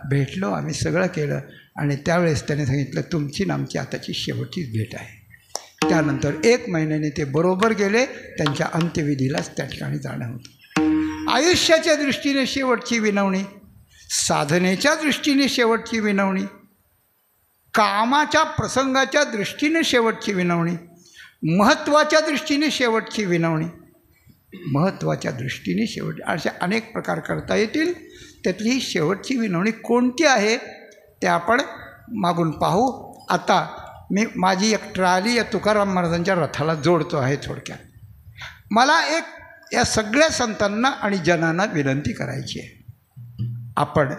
भेटलो, आम्ही सगळं केलं. आणि त्यावेळेस त्याने सांगितलं तुमची ना आमची आताची शेवटचीच भेट आहे. त्यानंतर 1 महिन्याने ते बरोबर गेले, त्यांच्या अंत्यविधीलाच त्या ठिकाणी जाणं होतं. आयुष्याच्या दृष्टीने शेवटची विनवणी, साधनेच्या दृष्टीने शेवटची विनवणी, कामाच्या प्रसंगाच्या दृष्टीने शेवटची विनवणी, महत्त्वाच्या दृष्टीने शेवटची विनवणी, महत्त्वाच्या दृष्टीने शेवट, असे अनेक प्रकार करता येतील. त्यातली ही शेवटची विनवणी कोणती आहे ते आपण मागून पाहू. आता मी माझी एक ट्रॉली या तुकाराम महाराजांच्या रथाला जोडतो आहे. थोडक्यात मला एक या सगळ्या संतांना आणि जनांना विनंती करायची आहे. आपण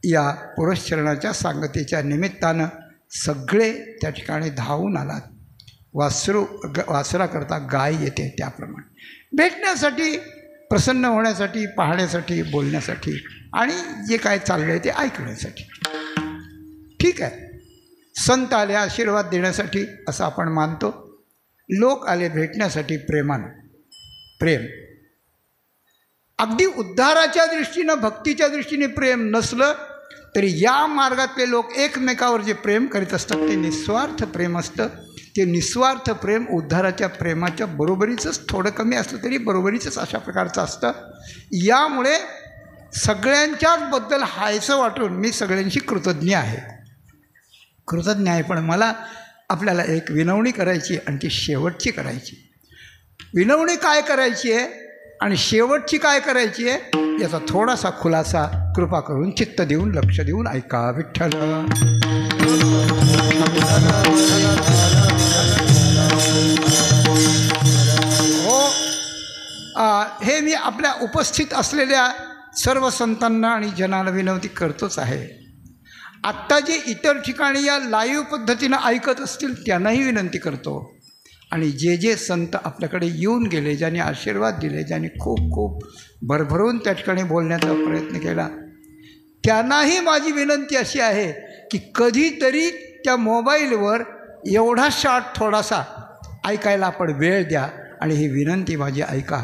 या पुरश्चरणाच्या सांगतेच्या निमित्तानं सगळे त्या ठिकाणी धावून आलात. वासराकरता गाय येते त्याप्रमाणे भेटण्यासाठी, प्रसन्न होण्यासाठी, पाहण्यासाठी, बोलण्यासाठी आणि जे काय चाललं आहे ते ऐकण्यासाठी. ठीक आहे, संत आले आशीर्वाद देण्यासाठी असं आपण मानतो. लोक आले भेटण्यासाठी प्रेमानं. प्रेम अगदी उद्धाराच्या दृष्टीनं भक्तीच्या दृष्टीने प्रेम नसलं तरी या मार्गातले लोक एकमेकावर जे प्रेम करीत असतात ते निस्वार्थ प्रेम असतं. ते निस्वार्थ प्रेम उद्धाराच्या प्रेमाच्या बरोबरीचंच, थोडं कमी असलं तरी बरोबरीचंच अशा प्रकारचं असतं. यामुळे सगळ्यांच्याच बद्दल हायचं वाटून मी सगळ्यांशी कृतज्ञ आहे. पण मला आपल्याला एक विनवणी करायची आणि ती शेवटची करायची. विनवणी काय करायची आहे आणि शेवटची काय करायची आहे याचा थोडासा खुलासा कृपा करून चित्त देऊन लक्ष देऊन ऐका. विठ्ठल हो, हे मी आपल्या उपस्थित असलेल्या सर्व संतांना आणि जनाला विनंती करतोच आहे. आत्ता जे इतर ठिकाणी या लाईव्ह पद्धतीनं ऐकत असतील त्यांनाही विनंती करतो. आणि जे जे संत आपल्याकडे येऊन गेले, ज्यांनी आशीर्वाद दिले, ज्यांनी खूप खूप भरभरून त्या ठिकाणी बोलण्याचा प्रयत्न केला, त्यांनाही माझी विनंती अशी आहे की कधीतरी त्या मोबाईलवर एवढा शॉर्ट थोडासा ऐकायला आपण वेळ द्या आणि ही विनंती माझी ऐका.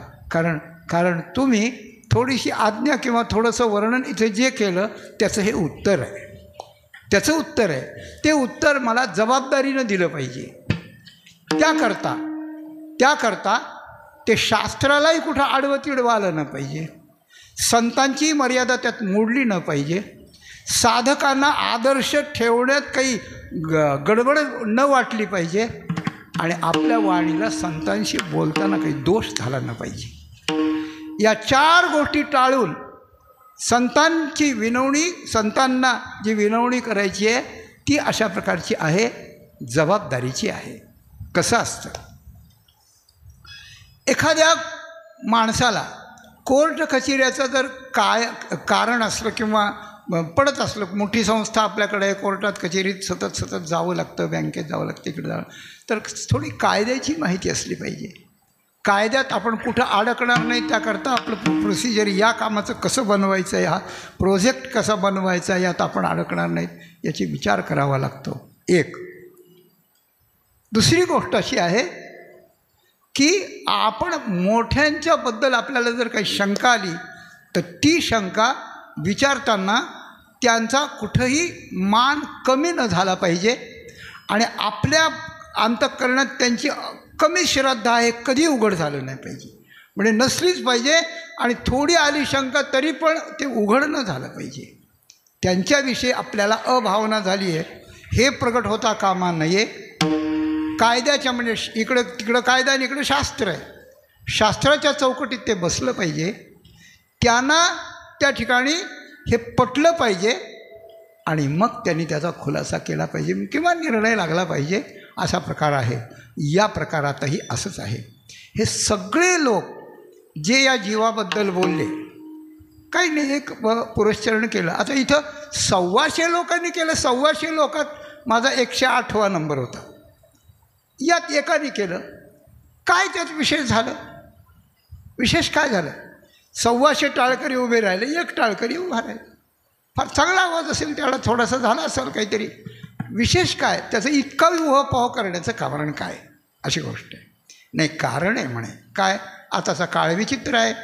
कारण तुम्ही थोडीशी आज्ञा किंवा थोडंसं वर्णन इथे जे केलं त्याचं हे उत्तर आहे. ते उत्तर मला जबाबदारीनं दिलं पाहिजे. त्याकरता ते शास्त्रालाही कुठं आडवं तिडवं आलं न पाहिजे, संतांची मर्यादा त्यात मोडली न पाहिजे, साधकांना आदर्श ठेवण्यात काही गडबड न वाटली पाहिजे आणि आपल्या वाणीला संतांशी बोलताना काही दोष झाला न पाहिजे. या 4 गोष्टी टाळून संतांची विनवणी, संतांना जी विनवणी करायची आहे ती अशा प्रकारची आहे, जबाबदारीची आहे. कसं असतं, एखाद्या माणसाला कोर्ट कचेऱ्याचं जर कारण असलं किंवा पडत असलं, मोठी संस्था आपल्याकडे, कोर्टात कचेरीत सतत जावं लागतं, बँकेत जावं लागतं, इकडे जावं, तर थोडी कायद्याची माहिती असली पाहिजे. कायद्यात आपण कुठं अडकणार नाही त्याकरता आपलं प्रोसिजर, या कामाचं कसं बनवायचं आहे, हा प्रोजेक्ट कसा बनवायचा आहे, यात आपण अडकणार नाहीत याची विचार करावा लागतो. एक. दुसरी गोष्ट अशी आहे की आपण मोठ्यांच्याबद्दल आपल्याला जर काही शंका आली तर ती शंका विचारताना त्यांचा कुठंही मान कमी न झाला पाहिजे आणि आपल्या अंतःकरणात त्यांची कमी श्रद्धा आहे कधी उघड झालं नाही पाहिजे, म्हणजे नसलीच पाहिजे. आणि थोडी आली शंका तरी पण ते उघड न झालं पाहिजे. त्यांच्याविषयी आपल्याला अभावना झाली आहे हे प्रगट होता कामा नये. कायद्याच्या म्हणजे इकडं तिकडं कायदा आणि इकडं शास्त्र आहे, शास्त्राच्या चौकटीत ते बसलं पाहिजे. त्यांना त्या ठिकाणी हे पटलं पाहिजे आणि मग त्यांनी त्याचा खुलासा केला पाहिजे किंवा निर्णय लागला पाहिजे. असा प्रकार आहे. या प्रकारातही असंच आहे. हे सगळे लोक जे या जीवाबद्दल बोलले, काही नाही, एक पुरस्चरण केलं. आता इथं 125 लोकांनी केलं. 125 लोकात माझा 108वा नंबर होता. यात एकाने केलं, काय त्यात विशेष झालं? विशेष काय झालं? 125 टाळकरी उभे राहिले, एक टाळकरी उभा राहिला. फार चांगला आवाज असेल त्याला, थोडासा झाला असेल काहीतरी, विशेष काय त्याचं इतका उहापोह करण्याचं कारण काय? अशी गोष्ट आहे. नाही, कारण आहे म्हणे. काय? आताचा काळ विचित्र आहे.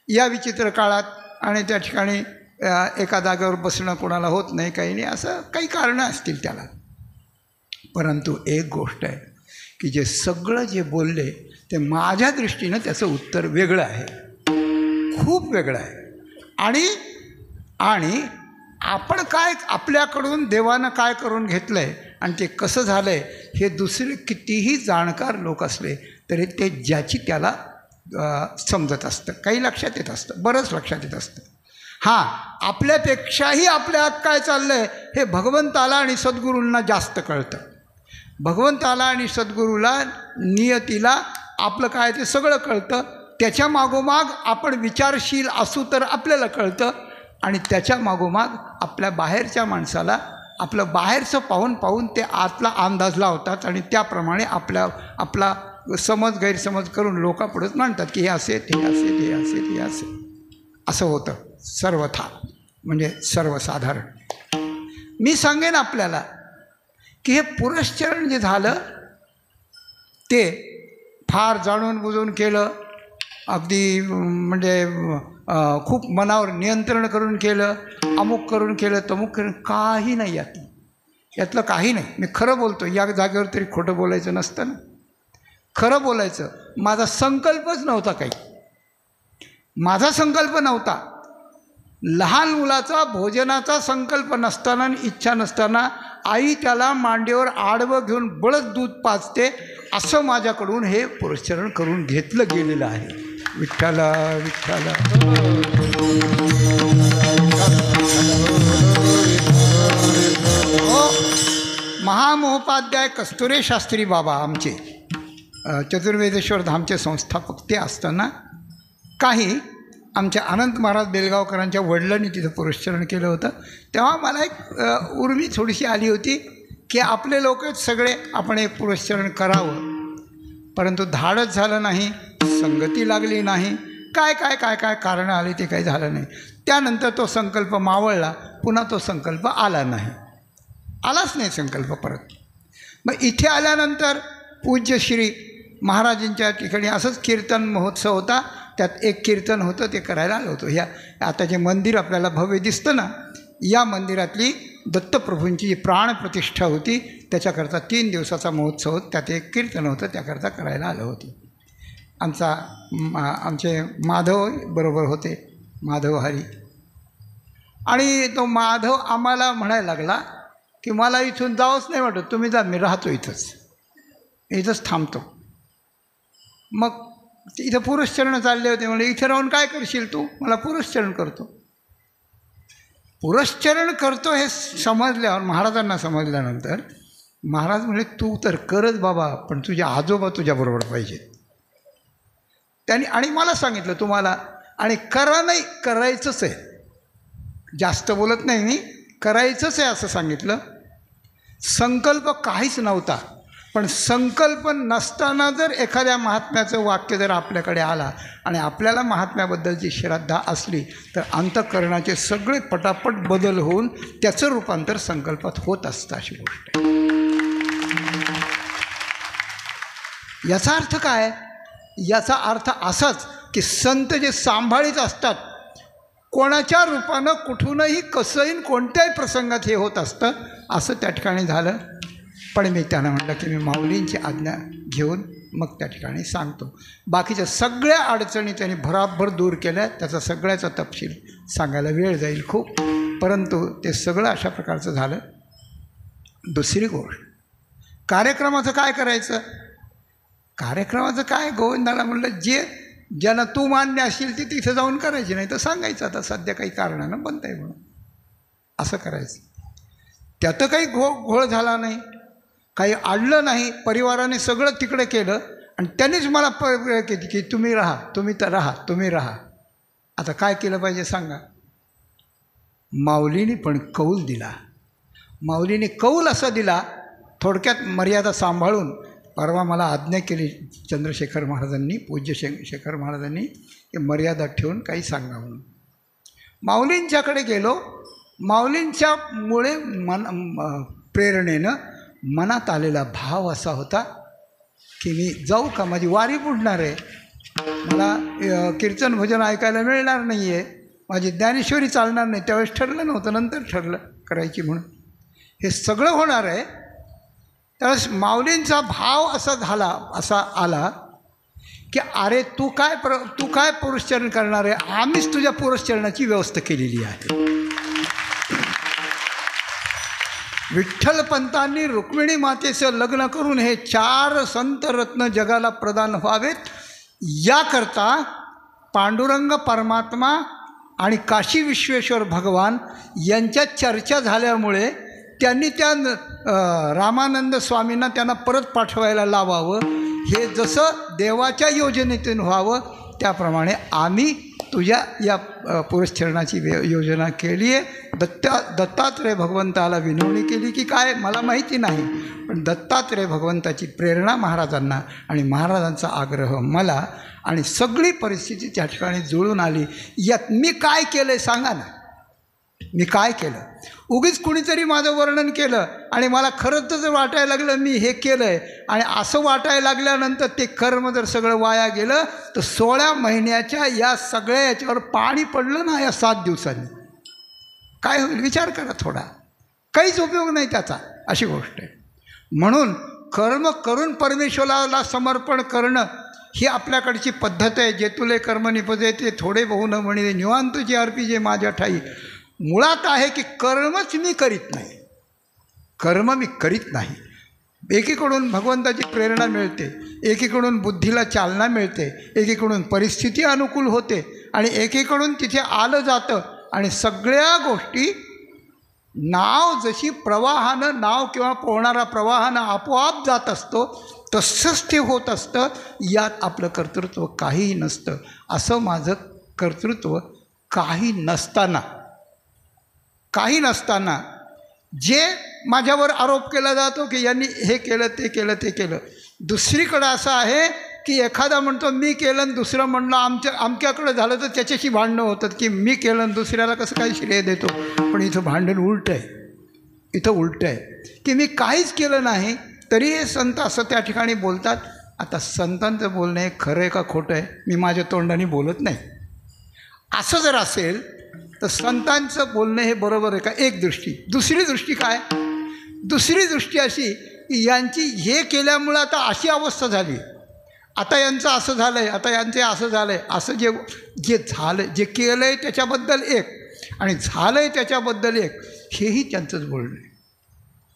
या विचित्र काळात आणि त्या ठिकाणी एका जागेवर बसणं कोणाला होत नाही, काही नाही, असं काही कारणं असतील त्याला. परंतु एक गोष्ट आहे की जे सगळं जे बोलले ते माझ्या दृष्टीनं त्याचं उत्तर वेगळं आहे, खूप वेगळं आहे. आणि आपण काय आपल्याकडून देवानं काय करून घेतलं आहे आणि ते कसं झालं आहे हे दुसरे कितीही जाणकार लोक असले तरी ते ज्याची त्याला समजत असतं, काही लक्षात येत असतं, बरंच लक्षात येत असतं. हां, आपल्यापेक्षाही आपल्या काय चाललं आहे हे भगवंताला आणि सद्गुरूंना जास्त कळतं. भगवंताला आणि सद्गुरूला, नियतीला आपलं काय ते सगळं कळतं. त्याच्या मागोमाग आपण विचारशील असू तर आपल्याला कळतं आणि त्याच्या मागोमाग आपल्या बाहेरच्या माणसाला आपलं बाहेरचं पाहून ते आतला अंदाज लावतात आणि त्याप्रमाणे आपला समज गैरसमज करून लोकांपुढेच मांडतात की हे असे, हे असे, हे असे, हे असे. असं होतं सर्वथा, म्हणजे सर्वसाधारण. मी सांगेन आपल्याला की हे पुरस्चरण जे झालं ते फार जाणून बुजून केलं, अगदी म्हणजे खूप मनावर नियंत्रण करून केलं, अमुक करून केलं, तमुक करून, काही नाही यातलं काही नाही. मी खरं बोलतो, या जागेवर तरी खोटं बोलायचं नसतं ना, खरं बोलायचं. माझा संकल्पच नव्हता काही, माझा संकल्प नव्हता. लहान मुलाचा भोजनाचा संकल्प नसताना आणि इच्छा नसताना आई त्याला मांडीवर आडवं घेऊन बळच दूध पाजते, असं माझ्याकडून हे पुरस्चरण करून घेतलं गेलेलं आहे. विठ्ठला विठ्ठला. हो, महामहोपाध्याय कस्तुरे शास्त्री बाबा आमचे चतुर्वेदेश्वर धामचे संस्थापक ते असताना काही आमच्या अनंत महाराज बेलगावकरांच्या वडिलांनी तिथं पुरस्चरण केलं होतं. तेव्हा मला एक उर्मी थोडीशी आली होती की आपले लोक सगळे आपण एक पुरस्चरण करावं, परंतु धाडच झालं नाही, संगती लागली नाही, काय काय काय काय कारणं आली, ते काही झालं नाही. त्यानंतर तो संकल्प मावळला, पुन्हा तो संकल्प आला नाही, आलाच नाही संकल्प परत. मग इथे आल्यानंतर पूज्य श्री महाराजांच्या ठिकाणी असंच कीर्तन महोत्सव होता. त्यात एक कीर्तन होतं, ते करायला आलं होतं. ह्या आता जे मंदिर आपल्याला भव्य दिसतं ना, या मंदिरातली दत्तप्रभूंची जी प्राणप्रतिष्ठा होती, त्याच्याकरता 3 दिवसाचा महोत्सव होता. त्यात एक कीर्तन होतं, त्याकरता करायला आलं होतं. आमचे माधव बरोबर होते, माधव हरी. आणि तो माधव आम्हाला म्हणायला लागला की मला इथून जावंच नाही वाटत, तुम्ही जा, मी राहतो इथंच थांबतो. मग इथं पुरस्चरण चालले होते, म्हणजे इथे राहून काय करशील तू, मला पुरस्चरण करतो. पुरस्चरण करतो हे समजल्यावर, महाराजांना समजल्यानंतर महाराज म्हणजे तू तर करच बाबा, पण तुझे आजोबा तुझ्याबरोबर पाहिजेत. त्यांनी आणि मला सांगितलं तुम्हाला, आणि करा नाही, करायचंच आहे, जास्त बोलत नाही मी, करायचंच आहे असं सांगितलं. संकल्प काहीच नव्हता, पण संकल्प नसताना जर एखाद्या महात्म्याचं वाक्य जर आपल्याकडे आला आणि आपल्याला महात्म्याबद्दलची श्रद्धा असली, तर अंतःकरणाचे सगळे पटापट बदल होऊन त्याचं रूपांतर संकल्पात होत असतं, अशी गोष्ट आहे. याचा अर्थ काय? याचा अर्थ असाच की संत जे सांभाळीत असतात, कोणाच्या रूपानं कुठूनही कसंही कोणत्याही प्रसंगात हे होत असतं, असं त्या ठिकाणी झालं. पण मी त्यांना म्हटलं की मी माऊलींची आज्ञा घेऊन मग त्या ठिकाणी सांगतो. बाकीच्या सगळ्या अडचणी त्यांनी भराभर दूर केल्या, त्याचा सगळ्याचा तपशील सांगायला वेळ जाईल खूप, परंतु ते सगळं अशा प्रकारचं झालं. दुसरी गोष्ट, कार्यक्रमाचं काय करायचं? कार्यक्रमाचं काय, गोविंदाला म्हटलं ज्यांना तू मान्य असेल ती तिथं जाऊन करायची, नाही तर सांगायचं आता सध्या काही कारणानं बंद आहे म्हणून, असं करायचं. त्यात काही घोळ झाला नाही, काही अडलं नाही. परिवाराने सगळं तिकडे केलं आणि त्यांनीच मला केली की तुम्ही राहा, तुम्ही तर राहा, तुम्ही राहा. आता काय केलं पाहिजे सांगा? माऊलीने पण कौल दिला. माऊलीने कौल असा दिला, थोडक्यात मर्यादा सांभाळून. परवा मला आज्ञा केली चंद्रशेखर महाराजांनी, पूज्य शेखर महाराजांनी, की मर्यादा ठेवून काही सांगा म्हणून. माऊलींच्याकडे गेलो. माऊलींच्यामुळे प्रेरणेनं मनात आलेला भाव असा होता की मी जाऊ का, माझी वारी बुडणार आहे, मला कीर्तन भजन ऐकायला मिळणार नाही आहे, माझी ज्ञानेश्वरी चालणार नाही. त्यावेळेस ठरलं नव्हतं, नंतर ठरलं करायची म्हणून. हे सगळं होणार आहे. त्यावेळेस माऊलींचा भाव असा आला की अरे तू काय पुरस्चरण करणार आहे, आम्हीच तुझ्या पुरस्चरणाची व्यवस्था केलेली आहे. विठ्ठलपंतांनी रुक्मिणी मातेचं लग्न करून हे 4 संत रत्न जगाला प्रदान व्हावेत, याकरता पांडुरंग परमात्मा आणि काशी विश्वेश्वर भगवान यांच्यात चर्चा झाल्यामुळे त्यांनी त्या रामानंद स्वामींना त्यांना परत पाठवायला लावावं. हे जसं देवाच्या योजनेतून व्हावं, त्याप्रमाणे आम्ही तुझ्या या पुरस्चरणाची योजना केली आहे. दत्तात्रेय भगवंताला विनवणी केली की काय मला माहिती नाही, पण दत्तात्रेय भगवंताची प्रेरणा महाराजांना आणि महाराजांचा आग्रह मला, आणि सगळी परिस्थिती त्या ठिकाणी जुळून आली. यात मी काय केलं आहे सांगा ना. मी काय केलं. उगीच कुणीतरी माझं वर्णन केलं आणि मला खरंच जर वाटायला लागलं मी हे केलं आहे आणि असं वाटायला लागल्यानंतर ते कर्म जर सगळं वाया गेलं तर 16 महिन्याच्या या सगळ्या याच्यावर पाणी पडलं ना या 7 दिवसांनी, काय होईल विचार करा थोडा. काहीच उपयोग नाही त्याचा, अशी गोष्ट आहे. म्हणून कर्म करून परमेश्वराला समर्पण करणं ही आपल्याकडची पद्धत आहे. जे तुले कर्म निपजे ते थोडे बहु न म्हणे निवांत जे अर्पी जे माझ्या ठाई. मुळात आहे की कर्मच मी करीत नाही, कर्म मी करीत नाही. एकीकडून भगवंताची प्रेरणा मिळते, एकीकडून बुद्धीला चालना मिळते, एकीकडून परिस्थिती अनुकूल होते आणि एकीकडून तिथे आलं जातं आणि सगळ्या गोष्टी नाव जशी प्रवाहानं नाव किंवा पोहणारा प्रवाहानं आपोआप जात असतो तसंच ते होत असतं. यात आपलं कर्तृत्व काहीही नसतं. असं माझं कर्तृत्व काही नसताना जे माझ्यावर आरोप केला जातो की यांनी हे केलं ते केलं ते केलं. दुसरीकडं असं आहे की एखादा म्हणतो मी केलं आणि दुसरं म्हणलं आमच्याकडं झालं तर त्याच्याशी भांडणं होतात की मी केलं आणि दुसऱ्याला कसं काही श्रेय देतो. पण इथं भांडण उलटं आहे, इथं उलटं आहे की मी काहीच केलं नाही तरी हे संत असं त्या ठिकाणी बोलतात. आता संतांचं बोलणं हे खरं आहे का खोटं आहे मी माझ्या तोंडाने बोलत नाही. असं जर असेल तर संतांचं बोलणं हे बरोबर आहे का, एक दृष्टी. दुसरी दृष्टी काय, दुसरी दृष्टी अशी की यांची हे केल्यामुळं आता अशी अवस्था झाली, आता यांचं असं झालं आहे, आता यांचे असं झालं आहे. असं जे झालं जे केलं आहे त्याच्याबद्दल एक आणि झालं आहे त्याच्याबद्दल एक, हेही त्यांचंच बोलणं आहे.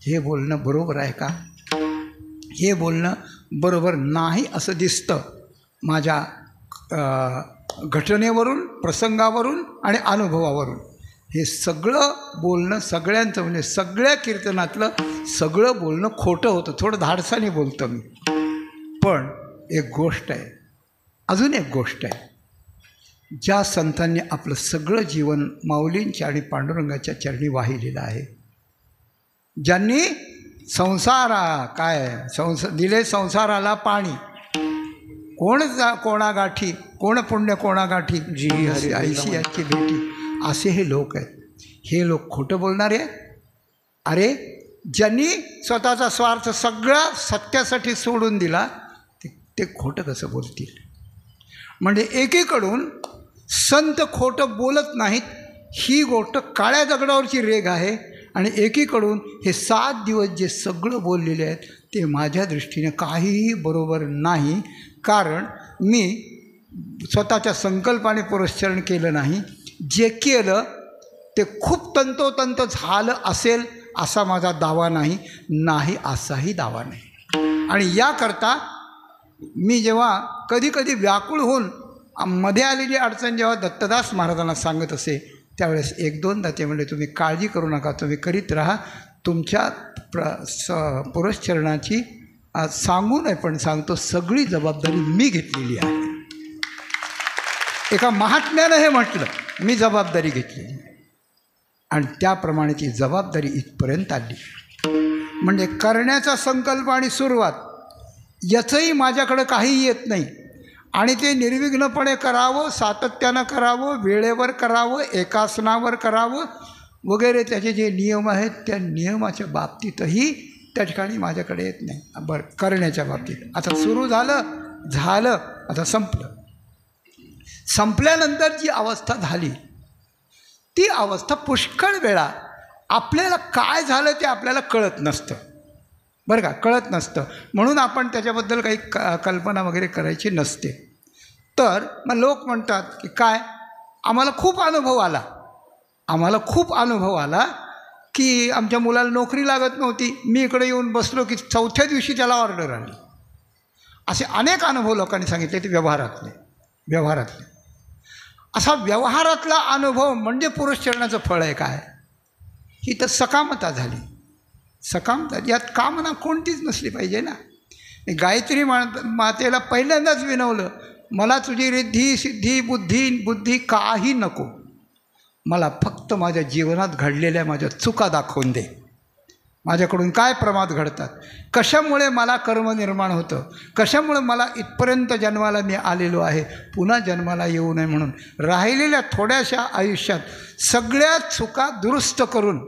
हे बोलणं बरोबर आहे का, हे बोलणं बरोबर नाही असं दिसतं माझ्या घटनेवरून, प्रसंगावरून आणि अनुभवावरून. हे सगळं बोलणं सगळ्यांचं म्हणजे सगळ्या कीर्तनातलं सगळं बोलणं खोटं होतं. थोडं धाडसाने बोलतो मी. पण एक गोष्ट आहे, अजून एक गोष्ट आहे. ज्या संतांनी आपलं सगळं जीवन माऊलींच्या आणि पांडुरंगाच्या चरणी वाहिलेलं आहे, ज्यांनी दिले संसाराला पाणी, कोण कोणा गाठी, कोण पुण्य कोणा गाठी, जी हरी ऐशी याची भेटी, असे हे लोक आहेत. हे लोक खोटं बोलणारे. अरे ज्यांनी स्वतःचा स्वार्थ सगळा सत्यासाठी सोडून दिला ते खोटं कसं बोलतील. म्हणजे एकीकडून संत खोटं बोलत नाहीत ही गोष्ट काळ्या दगडावरची रेघ आहे आणि एकीकडून हे 7 दिवस जे सगळं बोललेले आहेत ते माझ्या दृष्टीने काहीही बरोबर नाही. कारण मी स्वतःच्या संकल्पाने पुरस्चरण केलं नाही. जे केलं ते खूप तंतोतंत झालं असेल असा माझा दावा नाही असाही दावा नाही. आणि याकरता मी जेव्हा कधी व्याकुळ होऊन मध्ये आलेली अडचण जेव्हा दत्तदास महाराजांना सांगत असे त्यावेळेस 1-2दा ते म्हणजे तुम्ही काळजी करू नका, तुम्ही करीत राहा. तुमच्या पुरस्चरणाची आज सांगू नये पण सांगतो सगळी जबाबदारी मी घेतलेली आहे. एका महात्म्यानं हे म्हटलं, मी जबाबदारी घेतलेली आणि त्याप्रमाणे ती जबाबदारी इथपर्यंत आली. म्हणजे करण्याचा संकल्प आणि सुरुवात याचंही माझ्याकडं काही येत नाही आणि ते निर्विघ्नपणे करावं, सातत्यानं करावं, वेळेवर करावं, एकासनावर करावं वगैरे त्याचे जे नियम आहेत त्या नियमाच्या बाबतीतही त्या ठिकाणी माझ्याकडे येत नाही. बरं, करण्याच्या बाबतीत आता सुरू झालं आता संपल्यानंतर जी अवस्था झाली ती अवस्था पुष्कळ वेळा आपल्याला काय झालं ते आपल्याला कळत नसतं, बरं का, कळत नसतं. म्हणून आपण त्याच्याबद्दल काही कल्पना वगैरे करायची नसते. तर मग लोक म्हणतात की काय, आम्हाला खूप अनुभव आला की आमच्या मुलाला नोकरी लागत नव्हती, मी इकडे येऊन बसलो की 4थ्या दिवशी त्याला ऑर्डर आली. असे अनेक अनुभव लोकांनी सांगितले ते व्यवहारातले. असा व्यवहारातला अनुभव म्हणजे पुरस्चरणाचं फळ आहे. काय, ही तर सकामता झाली. यात कामना कोणतीच नसली पाहिजे ना. गायत्री मातेला पहिल्यांदाच विनवलं, मला तुझी रिद्धी सिद्धी बुद्धी काही नको, मला फक्त माझ्या जीवनात घडलेल्या माझ्या चुका दाखवून दे. माझ्याकडून काय प्रमाद घडतात, कशामुळे मला कर्म निर्माण होतं, कशामुळे मला इथपर्यंत जन्माला मी आलेलो आहे, पुन्हा जन्माला येऊ नये म्हणून राहिलेल्या थोड्याशा आयुष्यात सगळ्या चुका दुरुस्त करून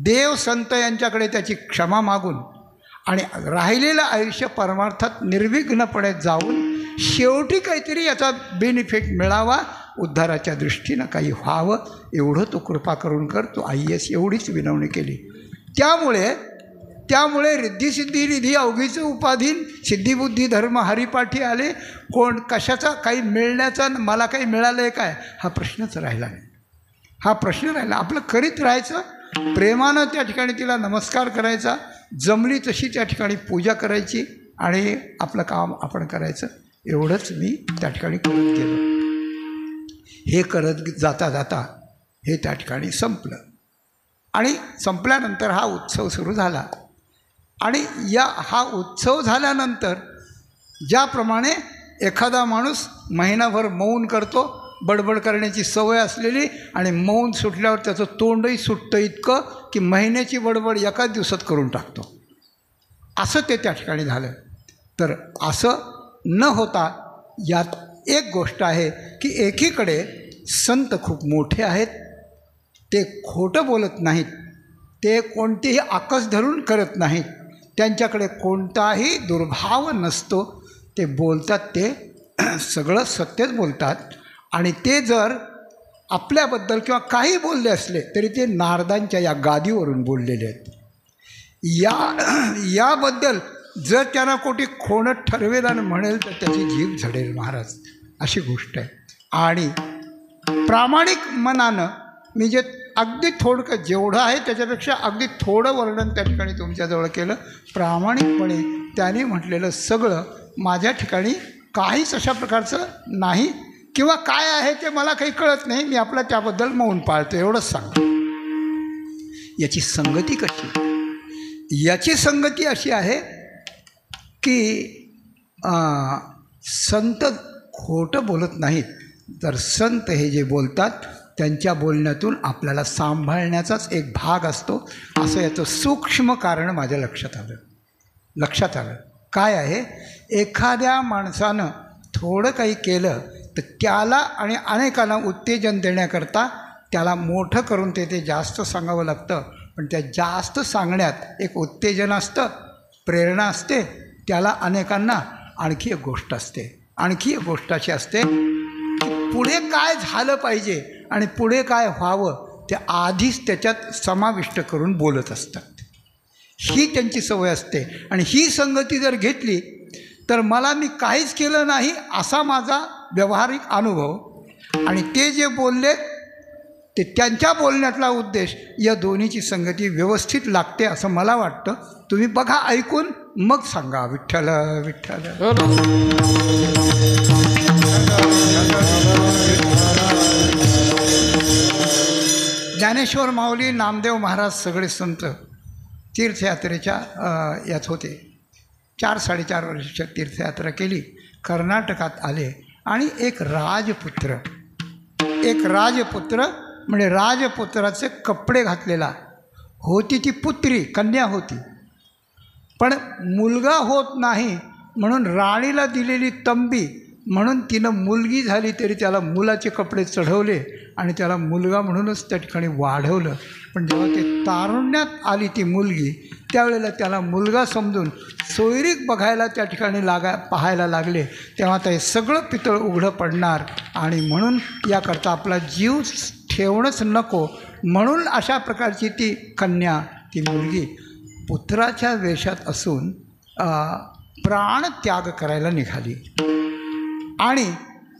देव संत यांच्याकडे त्याची क्षमा मागून आणि राहिलेलं आयुष्य परमार्थात निर्विघ्नपणे जाऊन शेवटी काहीतरी याचा बेनिफिट मिळावा, उद्धाराच्या दृष्टीनं काही व्हावं, एवढं तो कृपा करून कर. तो IAS एवढीच विनवणी केली. त्यामुळे रिद्धिसिद्धी निधी अवघीचं उपाधीन, सिद्धिबुद्धी धर्म हरिपाठी आले. कोण कशाचा काही मिळण्याचा, मला काही मिळालं आहे काय, हा प्रश्नच राहिला नाही. हा प्रश्न राहिला. आपलं करीत राहायचं, प्रेमानं त्या ठिकाणी तिला नमस्कार करायचा, जमली तशी त्या ठिकाणी पूजा करायची आणि आपलं काम आपण करायचं. एवढंच मी त्या ठिकाणी करत गेलो. हे करत जाता जाता हे त्या ठिकाणी संपलं आणि संपल्यानंतर हा उत्सव सुरू झाला. आणि हा उत्सव झाल्यानंतर ज्याप्रमाणे एखादा माणूस महिनाभर मौन करतो, बडबड करण्याची सवय असलेली, आणि मौन सुटल्यावर त्याचं तोंडही सुटतं इतकं की महिन्याची बडबड एकाच दिवसात करून टाकतो, असं ते त्या ठिकाणी झालं. तर असं न होता यात एक गोष्ट आहे की एकीकडे संत खूप मोठे आहेत, ते खोटं बोलत नाहीत, ते कोणतेही आकस धरून करत नाहीत, त्यांच्याकडे कोणताही दुर्भाव नसतो, ते बोलतात ते सगळं सत्यच बोलतात. आणि ते जर आपल्याबद्दल किंवा काही बोलले असले तरी ते नारदांच्या या गादीवरून बोललेले आहेत. याबद्दल जर त्यांना कोणी खोणं ठरवेल आणि म्हणेल तर त्याची जीभ झडेल महाराज, अशी गोष्ट आहे. आणि प्रामाणिक मनानं मी जे अगदी थोडकं जेवढं आहे त्याच्यापेक्षा अगदी थोडं वर्णन त्या ठिकाणी तुमच्याजवळ केलं. प्रामाणिकपणे त्याने म्हटलेलं सगळं माझ्या ठिकाणी काहीच अशा प्रकारचं नाही, किंवा काय आहे ते मला काही कळत नाही, मी आपला त्याबद्दल मौन पाळतो, एवढंच सांगतो. याची संगती कशी? याची संगती अशी आहे की संत खोटं बोलत नाहीत. तर संत हे जे बोलतात त्यांच्या बोलण्यातून आपल्याला सांभाळण्याचाच एक भाग असतो, असं याचं सूक्ष्म कारण माझ्या लक्षात आलं. काय आहे, एखाद्या माणसानं थोडं काही केलं तर त्याला आणि अनेकांना उत्तेजन देण्याकरता त्याला मोठं करून ते जास्त सांगावं लागतं. पण त्या जास्त सांगण्यात एक उत्तेजन असतं, प्रेरणा असते, त्याला अनेकांना आणखी एक गोष्ट अशी असते की पुढे काय झालं पाहिजे आणि पुढे काय व्हावं ते आधीच त्याच्यात समाविष्ट करून बोलत असतात. ही त्यांची सवय असते. आणि ही संगती जर घेतली तर मला मी काहीच केलं नाही असा माझा व्यावहारिक अनुभव, आणि ते जे बोलले ते त्यांच्या बोलण्यातला उद्देश, या दोन्हीची संगती व्यवस्थित लागते असं मला वाटतं. तुम्ही बघा, ऐकून मग सांगा विठ्ठल विठ्ठल. ज्ञानेश्वर माऊली, नामदेव महाराज सगळे संत तीर्थयात्रेच्या यात होते. 4-4.5 वर्षाच्या तीर्थयात्रा केली, कर्नाटकात आले. आणि एक राजपुत्र म्हणजे राजपुत्राचे कपडे घातलेला होती ती पुत्री, कन्या होती, पण मुलगा होत नाही म्हणून राणीला दिलेली तंबी म्हणून तिनं मुलगी झाली तरी त्याला मुलाचे कपडे चढवले आणि त्याला मुलगा म्हणूनच त्या ठिकाणी वाढवलं. पण जेव्हा ते तारुण्यात आली ती मुलगी, त्यावेळेला त्याला मुलगा समजून सोयरीक बघायला त्या ठिकाणी पाहायला लागले, तेव्हा ते सगळं पितळ उघडं पडणार. आणि म्हणून याकरता आपला जीव ठेवणंच नको म्हणून अशा प्रकारची ती कन्या, ती मुलगी पुत्राच्या वेशात असून प्राणत्याग करायला निघाली. आणि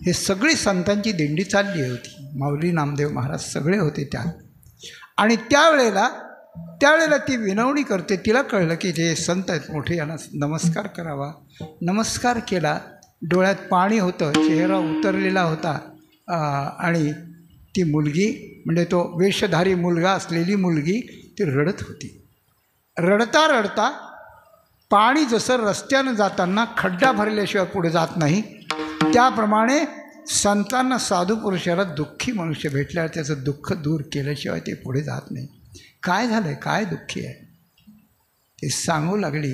हे सगळी संतांची दिंडी चालली होती, माऊली, नामदेव महाराज सगळे होते त्यात. आणि त्यावेळेला ती विनवणी करते. तिला कळलं की जे संत आहेत मोठे, यांना नमस्कार करावा. नमस्कार केला, डोळ्यात पाणी होतं, चेहरा उतरलेला होता. आणि ती मुलगी म्हणजे तो वेशधारी मुलगा असलेली मुलगी ती रडत होती. रडता रडता पाणी जसं रस्त्यानं जाताना खड्डा भरल्याशिवाय पुढे जात नाही, त्याप्रमाणे संतांना, साधू पुरुषाला दुःखी मनुष्य भेटल्यावर त्याचं दुःख दूर केल्याशिवाय ते पुढे जात नाही. काय झालं आहे, काय दुःखी आहे, ती सांगू लागली,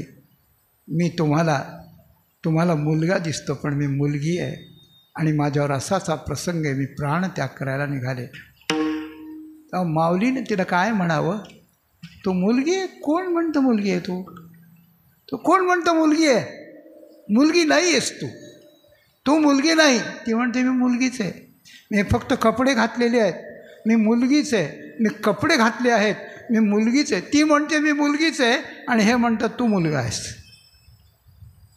मी तुम्हाला मुलगा दिसतो, पण मी मुलगी आहे आणि माझ्यावर असाचा प्रसंग आहे, मी प्राणत्याग करायला निघाले. तेव्हा माऊलीने तिला काय म्हणावं, तू मुलगी आहे? कोण म्हणतं मुलगी आहे तू कोण म्हणतं मुलगी आहे? मुलगी नाही आहेस तू मुलगी नाही. ती म्हणते मी मुलगीच आहे, मी फक्त कपडे घातलेले आहेत, मी मुलगीच आहे, मी कपडे घातले आहेत, मी मुलगीच आहे. ती म्हणते मी मुलगीच आहे आणि हे म्हणतात तू मुलगा आहेस.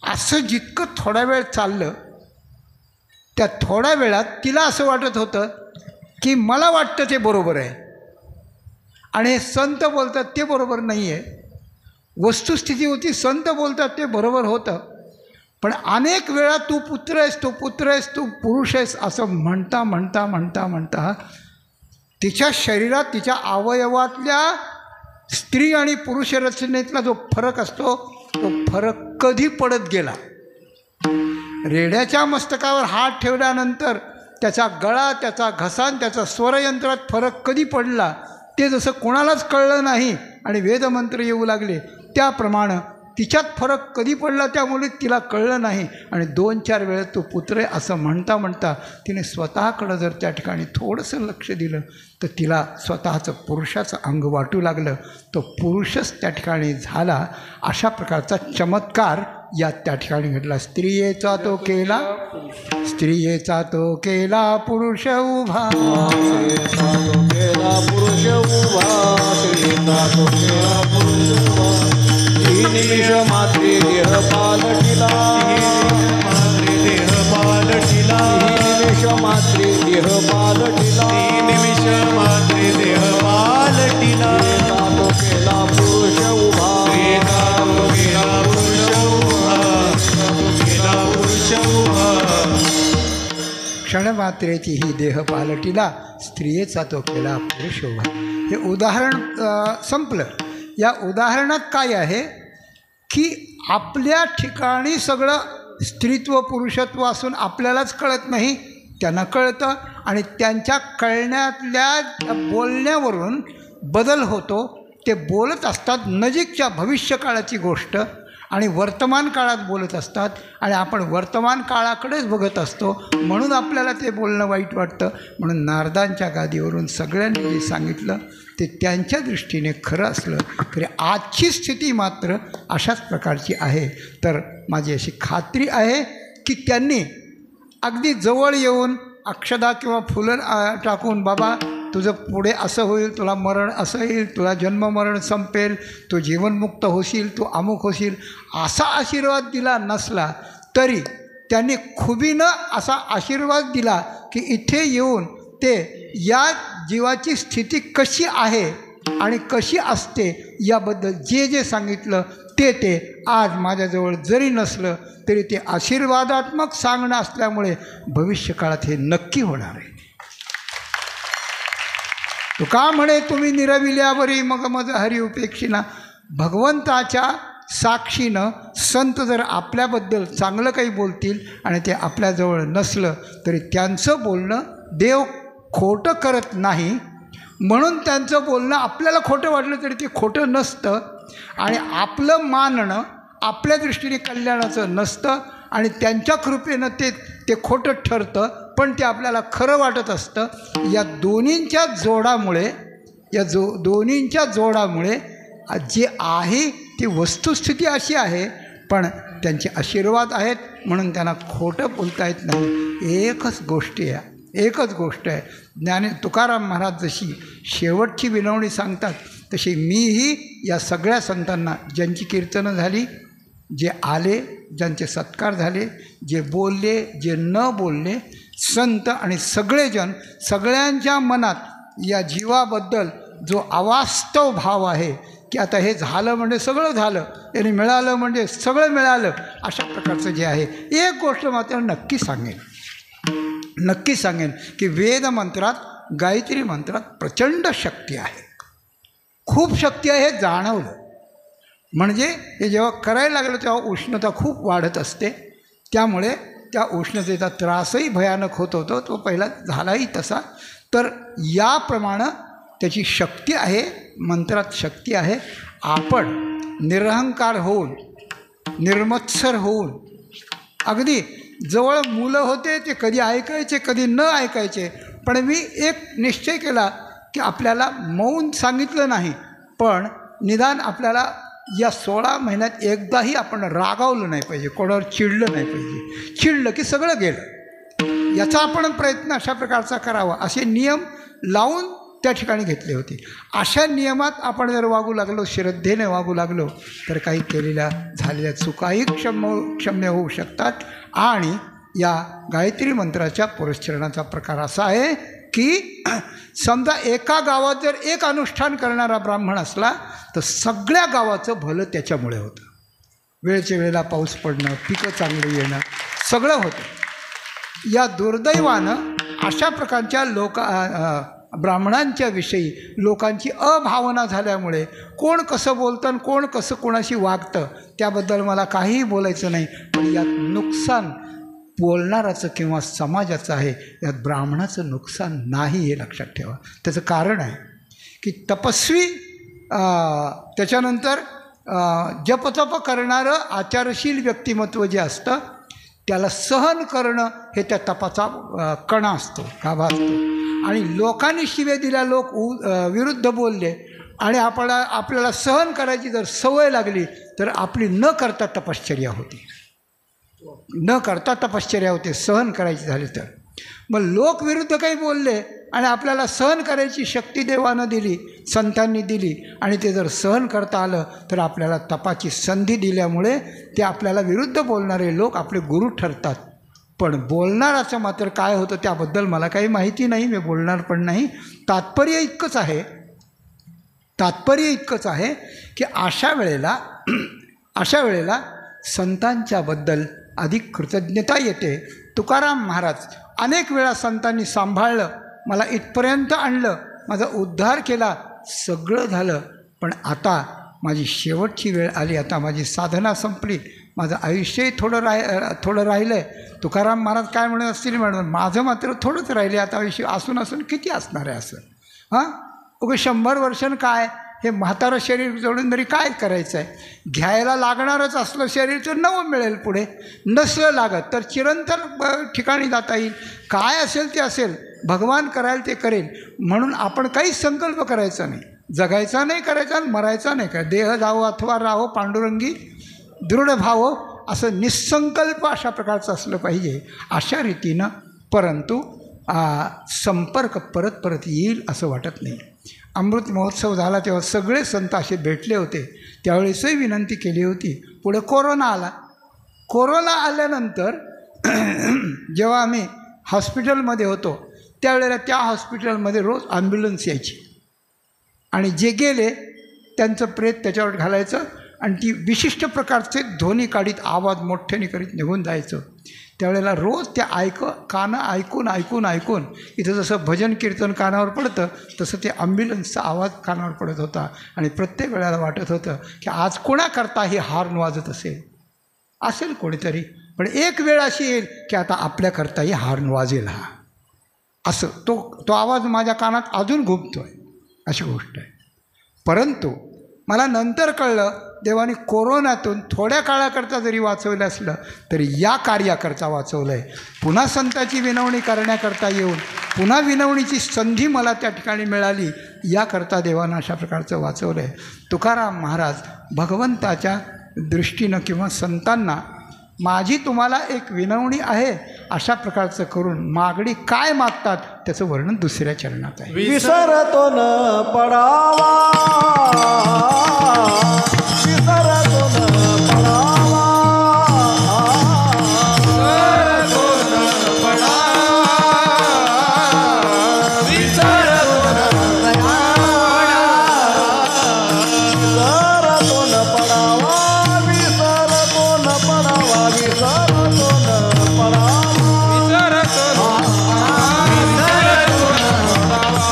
असं जितकं थोडा वेळ चाललं, त्या थोड्या वेळात तिला असं वाटत होतं की मला वाटतं ते बरोबर आहे आणि हे संत बोलतात ते बरोबर नाही आहे. वस्तुस्थिती होती, संत बोलतात ते बरोबर होतं, पण अनेक वेळा तू पुत्र आहेस, तू पुत्र आहेस, तू पुरुष आहेस असं म्हणता म्हणता म्हणता म्हणता तिच्या शरीरात, तिच्या अवयवातल्या स्त्री आणि पुरुष रचनेतला जो फरक असतो तो फरक कधी पडत गेला. रेड्याच्या मस्तकावर हात ठेवल्यानंतर त्याचा गळा, त्याचा घसा, त्याचा स्वरयंत्रात फरक कधी पडला ते जसं कोणालाच कळलं नाही आणि वेदमंत्र येऊ लागले, त्याप्रमाणे तिच्यात फरक कधी पडला त्यामुळे तिला कळलं नाही. आणि 2-4 वेळेस तो पुत्र आहे असं म्हणता म्हणता तिने स्वतःकडं जर त्या ठिकाणी थोडंसं लक्ष दिलं तर तिला स्वतःचं पुरुषाचं अंग वाटू लागलं. तो पुरुषच त्या ठिकाणी झाला. अशा प्रकारचा चमत्कार या त्या ठिकाणी घडला. स्त्रियेचा तो केला पुरुष उभा,
पुरुष उभा, निमिष मात्रे देह पालटिला, निमिष मात्रे देह पालटिला, तो केला पुरुष उभा,
क्षणमात्रेची ही देह पालटिला, स्त्रियेचा तो केला पुरुष उभा. हे उदाहरण संपलं. या उदाहरणात काय आहे की आपल्या ठिकाणी सगळं स्त्रीत्व पुरुषत्व असून आपल्यालाच कळत नाही, त्यांना कळतं आणि त्यांच्या कळण्यातल्या बोलण्यावरून बदल होतो. ते बोलत असतात नजीकच्या भविष्यकाळाची गोष्ट आणि वर्तमान काळात बोलत असतात आणि आपण वर्तमान काळाकडेच बघत असतो, म्हणून आपल्याला ते बोलणं वाईट वाटतं. म्हणून नारदांच्या गादीवरून सगळ्यांनी जे सांगितलं ते त्यांच्या दृष्टीने खरं असलं तरी आजची स्थिती मात्र अशाच प्रकारची आहे. तर माझी अशी खात्री आहे की त्यांनी अगदी जवळ येऊन अक्षदा किंवा फुलं टाकून, बाबा तुझं पुढे असं होईल, तुला मरण असं येईल, तुला जन्ममरण संपेल, तू जीवनमुक्त होशील, तू अमुक होशील, असा आशीर्वाद दिला नसला तरी त्यांनी खुबीनं असा आशीर्वाद दिला की इथे येऊन ते या जीवाची स्थिती कशी आहे आणि कशी असते याबद्दल जे जे सांगितलं ते आज माझ्याजवळ जरी नसलं तरी ते आशीर्वादात्मक सांगणं असल्यामुळे भविष्यकाळात हे नक्की होणार आहे. तो का म्हणे तुम्ही निरविल्यावरी मग मज हरी उपेक्षिना. भगवंताच्या साक्षीनं संत जर आपल्याबद्दल चांगलं काही बोलतील आणि ते आपल्याजवळ नसलं तरी त्यांचं बोलणं देव खोटं करत नाही, म्हणून त्यांचं बोलणं आपल्याला खोटं वाटलं तरी ते खोटं नसतं आणि आपलं मानणं आपल्या दृष्टीने कल्याणाचं नसतं आणि त्यांच्या कृपेनं ते खोटं ठरतं, पण ते आपल्याला खरं वाटत असतं. या दोन्हींच्या जोडामुळे जे आहे ती वस्तुस्थिती अशी आहे, पण त्यांचे आशीर्वाद आहेत म्हणून त्यांना खोटं बोलता येत नाही. एकच गोष्ट आहे. तुकाराम महाराज जशी शेवटची विनवणी सांगतात तशी मीही या सगळ्या संतांना, ज्यांची कीर्तनं झाली, जे आले, ज्यांचे सत्कार झाले, जे बोलले, जे न बोलले, संत आणि सगळेजण, सगळ्यांच्या मनात या जीवाबद्दल जो अवास्तव भाव आहे की आता हे झालं म्हणजे सगळं झालं, यांनी मिळालं म्हणजे सगळं मिळालं, अशा प्रकारचं जे आहे, एक गोष्ट मात्र नक्की सांगेन की वेदमंत्रात, गायत्री मंत्रात प्रचंड शक्ती आहे, खूप शक्ती आहे. हे जाणवलं म्हणजे हे जेव्हा करायला लागलं तेव्हा उष्णता खूप वाढत असते, त्यामुळे त्या उष्णतेचा त्रासही भयानक होत होतो. तो पहिला झालाही तसा. तर याप्रमाणे त्याची शक्ती आहे, मंत्रात शक्ती आहे. आपण निरहंकार होऊन, निर्मत्सर होऊन, अगदी जवळ मुलं होते ते कधी ऐकायचे कधी न ऐकायचे, पण मी एक निश्चय केला की आपल्याला मौन सांगितलं नाही, पण निदान आपल्याला या 16 महिन्यात एकदाही आपण रागावलं नाही पाहिजे, कोणावर चिडलं नाही पाहिजे. चिडलं की सगळं गेलं. याचा आपण प्रयत्न अशा प्रकारचा करावा, असे नियम लावून त्या ठिकाणी घेतले होते. अशा नियमात आपण जर वागू लागलो, श्रद्धेने वागू लागलो, तर काही केलेल्या झालेल्या चुकाही क्षम्य होऊ शकतात. आणि या गायत्री मंत्राच्या पुरस्चरणाचा प्रकार असा आहे की समजा एका गावात जर एक अनुष्ठान करणारा ब्राह्मण असला तर सगळ्या गावाचं भलं त्याच्यामुळे होतं. वेळच्या वेळेला पाऊस पडणं, पिकं चांगली येणं, सगळं होतं. या दुर्दैवानं अशा प्रकारच्या ब्राह्मणांच्या विषयी लोकांची अभावना झाल्यामुळे कोण कसं बोलतं आणि कोण कसं कोणाशी वागतं त्याबद्दल मला काहीही बोलायचं नाही, पण यात नुकसान बोलणाराचं किंवा समाजाचं आहे, यात ब्राह्मणाचं नुकसान नाही हे लक्षात ठेवा. त्याचं कारण आहे की तपस्वी, त्याच्यानंतर जपतप करणारं आचारशील व्यक्तिमत्व जे असतं त्याला सहन करणं हे त्या तपाचा कणा असतो, गाभा असतो. आणि लोकांनी शिव्या दिल्या, लोक विरुद्ध बोलले आणि आपल्याला सहन करायची जर सवय लागली तर आपली न करता तपश्चर्या होती, न करता तपश्चर्या होते, सहन करायची झाली तर. मग लोक विरुद्ध काही बोलले आणि आपल्याला सहन करायची शक्ती देवानं दिली, संतांनी दिली, आणि ते जर सहन करता आलं तर आपल्याला तपाची संधी दिल्यामुळे ते आपल्याला विरुद्ध बोलणारे लोक आपले गुरु ठरतात. पण बोलणाराचं मात्र काय होतं त्याबद्दल मला काही माहिती नाही, मी बोलणार पण नाही. तात्पर्य इतकंच आहे की अशा वेळेला संतांच्याबद्दल अधिक कृतज्ञता येते. तुकाराम महाराज अनेक वेळा संतांनी सांभाळलं, मला इथपर्यंत आणलं, माझा उद्धार केला, सगळं झालं, पण आता माझी शेवटची वेळ आली, आता माझी साधना संपली, माझं आयुष्यही थोडं राहिलं आहे. तुकाराम महाराज काय म्हणत असतील म्हणून, माझं मात्र थोडंच राहिले, आता आयुष्य असून किती असणार आहे असं. उगा 100 वर्षानं काय, हे म्हातारं शरीर जोडून तरी काय करायचं आहे. घ्यायला लागणारच असलं शरीर तर नवं मिळेल पुढे, नसलं लागत तर चिरंतन ठिकाणी जाता येईल. काय असेल ते असेल, भगवान करायला ते करेल. म्हणून आपण काहीच संकल्प करायचा नाही, जगायचा नाही करायचा, मरायचा नाही काय. देह जावो अथवा राहो पांडुरंगी दृढ भावो, असं निसंकल्प अशा प्रकारचं असलं पाहिजे. अशा रीतीनं, परंतु संपर्क परत येईल असं वाटत नाही. अमृत महोत्सव झाला तेव्हा सगळे संत असे भेटले होते, त्यावेळेसही विनंती केली होती. पुढे कोरोना आल्यानंतर जेव्हा आम्ही हॉस्पिटलमध्ये होतो त्यावेळेला त्या हॉस्पिटलमध्ये रोज ॲम्ब्युलन्स यायची आणि जे गेले त्यांचं प्रेत त्याच्यावर घालायचं आणि ती विशिष्ट प्रकारचे ध्वनी काढीत, आवाज मोठ्याने करीत निघून जायचं. त्यावेळेला रोज त्या कानं ऐकून इथं जसं भजन कीर्तन कानावर पडतं तसं ते ॲम्ब्युलन्सचा आवाज कानावर पडत होता. आणि प्रत्येक वेळेला वाटत होतं की आज कोणाकरता ही हॉर्न वाजत असेल कोणीतरी, पण एक वेळ अशी येईल की आता आपल्याकरताही हॉर्न वाजेल हा, असं तो आवाज माझ्या कानात अजून घुमतो आहे, अशी गोष्ट आहे. परंतु मला नंतर कळलं देवाने कोरोनातून थोड्या काळाकरता जरी वाचवलं असलं तरी या कार्याकरता वाचवलं आहे. पुन्हा संताची विनवणी करण्याकरता येऊन पुन्हा विनवणीची संधी मला त्या ठिकाणी मिळाली, याकरता देवानं अशा प्रकारचं वाचवलं आहे. तुकाराम महाराज भगवंताच्या दृष्टीनं किंवा संतांना माझी तुम्हाला एक विनवणी आहे अशा प्रकारचं करून मागणी काय मागतात त्याचं वर्णन दुसऱ्या चरणात आहे.
विसरतो न पडावा, विसरतो न पडावा, विसरतो न पडावा, विसरतो न पडावा, विसरतो न पडावा, विसरतो न पडावा.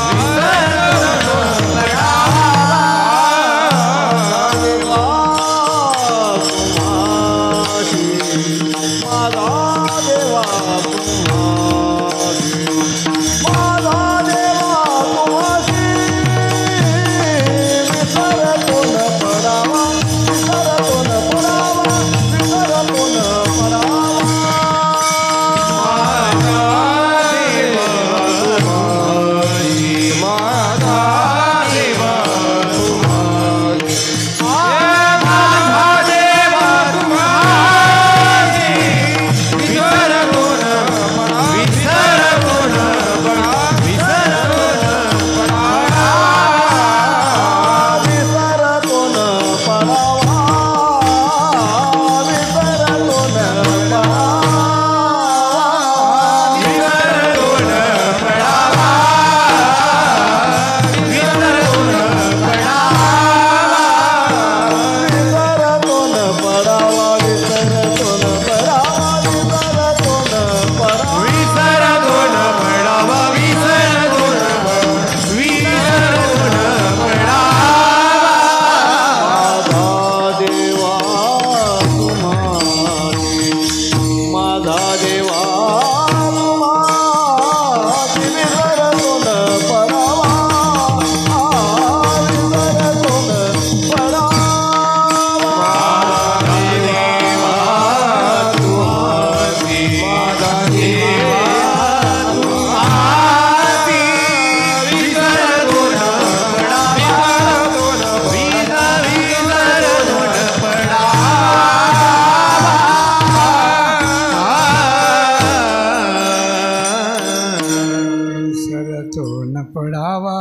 न पडावा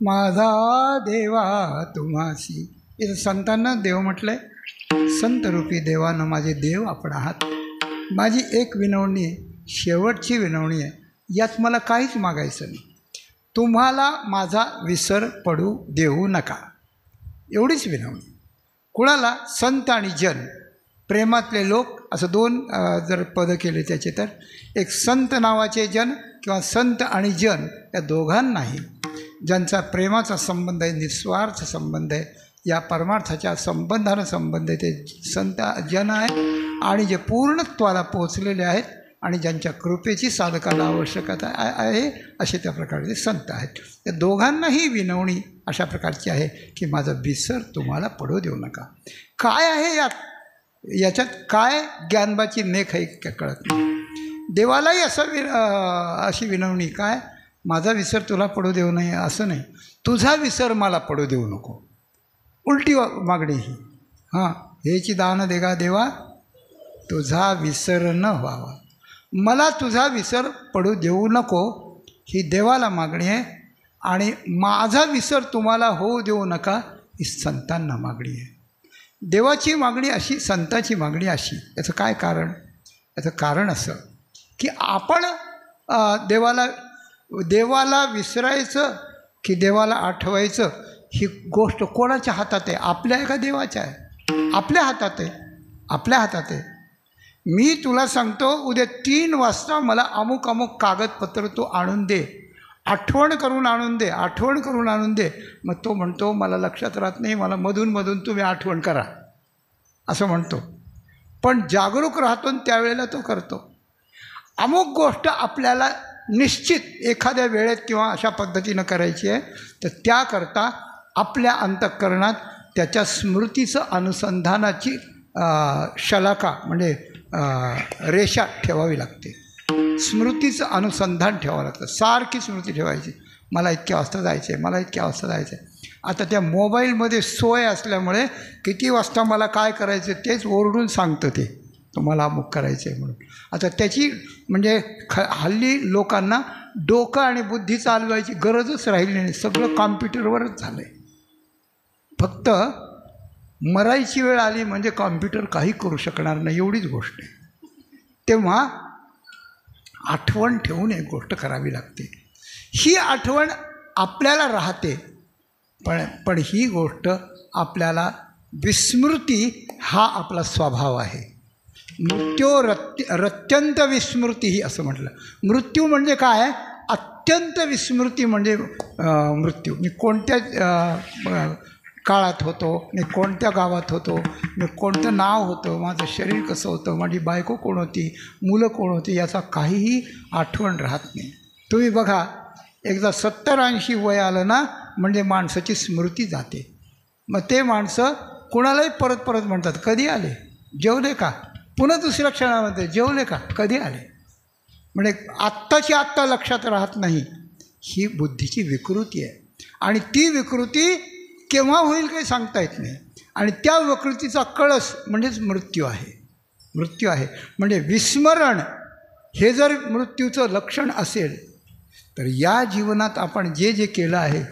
माझा देवा तुम्हासी. इथं संतांना देव म्हटलंय. संतरूपी देवानं माझे देव आपण आहात. माझी एक विनवणी, शेवटची विनवणी आहे. यात मला काहीच मागायचं नाही. तुम्हाला माझा विसर पडू देऊ नका, एवढीच विनवणी. कुणाला? संत आणि जन, प्रेमातले लोक, असं दोन जर पदं केले त्याचे, तर एक संत नावाचे जन किंवा संत आणि जन या दोघांनाही ज्यांचा प्रेमाचा संबंध आहे, निस्वार्थ संबंध आहे, या परमार्थाच्या संबंधानं संबंध आहे, ते संत जन आहे. आणि जे पूर्णत्वाला पोचलेले आहेत आणि ज्यांच्या कृपेची साधकाला आवश्यकता आहे असे त्या प्रकारचे संत आहेत. त्या दोघांनाही विनवणी अशा प्रकारची आहे की माझा विसर तुम्हाला पडू देऊ नका. काय आहे याच्यात काय ज्ञानबाची मेख आहे कळत नाही. देवालाही अशी विनवणी, काय? माझा विसर तुला पडू देऊ नये असं नाही, तुझा विसर मला पडू देऊ नको. उलटी मागणी ही. हां, हेची दान देगा देवा, तुझा विसर न व्हावा, मला तुझा विसर पडू देऊ नको, ही देवाला मागणी आहे. आणि माझा विसर तुम्हाला होऊ देऊ नका, ही संतांना मागणी आहे. देवाची मागणी अशी, संताची मागणी अशी. याचं काय कारण? याचं कारण असं की आपण देवाला विसरायचं की देवाला आठवायचं, ही गोष्ट कोणाच्या हातात आहे? आपल्या आहे का देवाच्या आहे? आपल्या हातात आहे, आपल्या हातात आहे. मी तुला सांगतो, उद्या 3 वाजता मला अमुक अमुक कागदपत्र तू आणून दे, आठवण करून आणून दे, आठवण करून आणून दे. मग तो म्हणतो मला लक्षात राहत नाही, मला मधून तुम्ही आठवण करा असं म्हणतो. पण जागरूक राहतो आणि त्यावेळेला तो करतो. अमुक गोष्ट आपल्याला निश्चित एखाद्या वेळेत किंवा अशा पद्धतीनं करायची आहे, तर त्याकरता आपल्या अंतःकरणात त्याच्या स्मृतीचं अनुसंधानाची शलाका म्हणजे रेषा ठेवावी लागते. स्मृतीचं अनुसंधान ठेवावं लागतं. सारखी स्मृती ठेवायची, मला इतक्या वाजता जायचं आहे, मला इतक्या वाजता जायचं आहे. आता त्या मोबाईलमध्ये सोय असल्यामुळे किती वाजता मला काय करायचं तेच ओरडून सांगतं ते, तुम्हाला अमुक करायचं आहे म्हणून. आता त्याची म्हणजे हल्ली लोकांना डोकं आणि बुद्धी चालवायची गरजच राहिली नाही, सगळं कॉम्प्युटरवरच झालं आहे. फक्त मरायची वेळ आली म्हणजे कॉम्प्युटर काही करू शकणार नाही, एवढीच गोष्ट आहे. तेव्हा आठवण ठेवून एक गोष्ट करावी लागते. ही आठवण आपल्याला राहते, पण ही गोष्ट आपल्याला विस्मृती हा आपला स्वभाव आहे. रत्यंत विस्मृती ही असं म्हटलं. मृत्यू म्हणजे काय? अत्यंत विस्मृती म्हणजे मृत्यू. मी कोणत्या काळात होतो, मी कोणत्या गावात होतो, मी कोणतं नाव होतं, माझं शरीर कसं होतं, माझी बायको कोण होती, मुलं कोण होती, याचा काहीही आठवण राहत नाही. तुम्ही बघा, एकदा 70-80 वय आलं ना म्हणजे माणसाची स्मृती जाते. मग ते माणसं कुणालाही परत परत म्हणतात, कधी आले, जेवले का, पुन्हा दुसऱ्या क्षणामध्ये जेवले का, कधी आले. म्हणजे आत्ताची आत्ता लक्षात राहत नाही. ही बुद्धीची विकृती आहे. आणि ती विकृती केव्हा होईल काही सांगता येत नाही. आणि त्या विकृतीचा कळस म्हणजेच मृत्यू आहे. मृत्यू आहे म्हणजे विस्मरण. हे जर मृत्यूचं लक्षण असेल तर या जीवनात आपण जे जे केलं आहे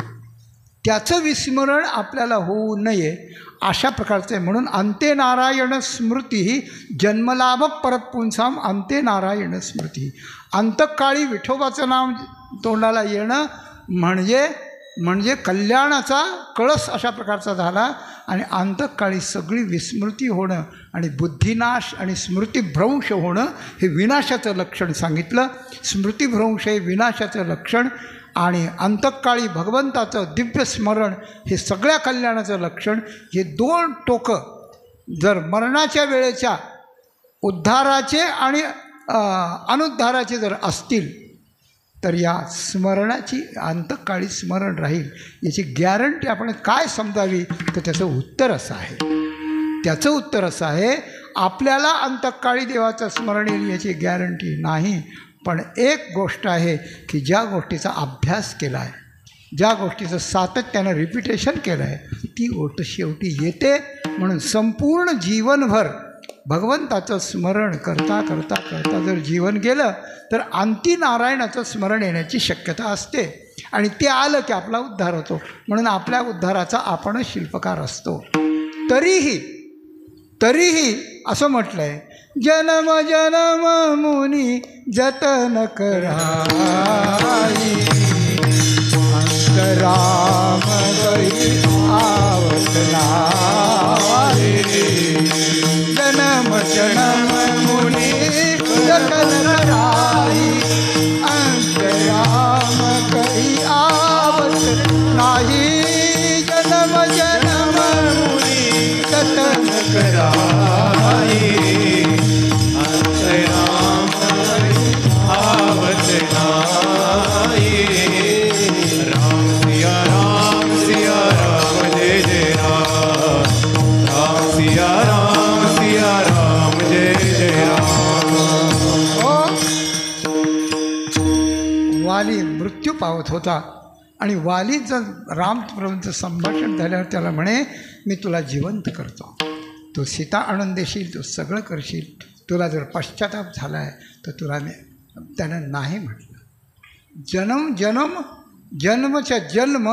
त्याचं विस्मरण आपल्याला होऊ नये अशा प्रकारचं आहे. म्हणून अंते नारायण स्मृती जन्मलाभ परपुंसाम अंते नारायण स्मृती. अंतकाळी विठोबाचं नाव तोंडाला येणं म्हणजे कल्याणाचा कळस अशा प्रकारचा झाला. आणि अंतकाळी सगळी विस्मृती होणं आणि बुद्धिनाश आणि स्मृतिभ्रंश होणं हे विनाशाचं लक्षण सांगितलं. स्मृतिभ्रंश हे विनाशाचं लक्षण आणि अंतकाळी भगवंताचं दिव्य स्मरण हे सगळ्या कल्याणाचं लक्षण. हे 2 टोकं जर मरणाच्या वेळेच्या उद्धाराचे आणि अनुद्धाराचे जर असतील तर या स्मरणाची अंतकाळी स्मरण राहील याची गॅरंटी आपण काय समजावी, तर त्याचं उत्तर असं आहे आपल्याला अंतकाळी देवाचं स्मरण येईल याची गॅरंटी नाही. पण एक गोष्ट आहे की ज्या गोष्टीचा अभ्यास केला आहे, ज्या गोष्टीचं सातत्यानं रिपिटेशन केलं आहे, ती गोष्ट शेवटी येते. म्हणून संपूर्ण जीवनभर भगवंताचं स्मरण करता करता करता जर जीवन गेलं तर अंती नारायणाचं स्मरण येण्याची शक्यता असते. आणि ते आलं की आपला उद्धार होतो. म्हणून आपल्या उद्धाराचा आपणच शिल्पकार असतो. तरीही असं म्हटलं आहे, जन्म जन्म मुनी जतन कराई, अंतराम गई आवत नाही. जन्म जन्म मुनी जतन कराई, अंतराम गई आवत नाही. जन्म जन्म मुनी जतन
कराई, अंतराम गई आवत नाही. राम सिया राम जय जय राम. राम सिया राम जय जय राम.
वाली मृत्यू पावत होता आणि वालीचं रामप्रभूंचं संभाषण झाल्यावर त्याला म्हणे, मी तुला जिवंत करतो, तू सीता आणून देशील, तू सगळं करशील, तुला जर पश्चाताप झाला आहे तर तुला मी. त्यानं नाही म्हटलं. जन्मच्या जन्म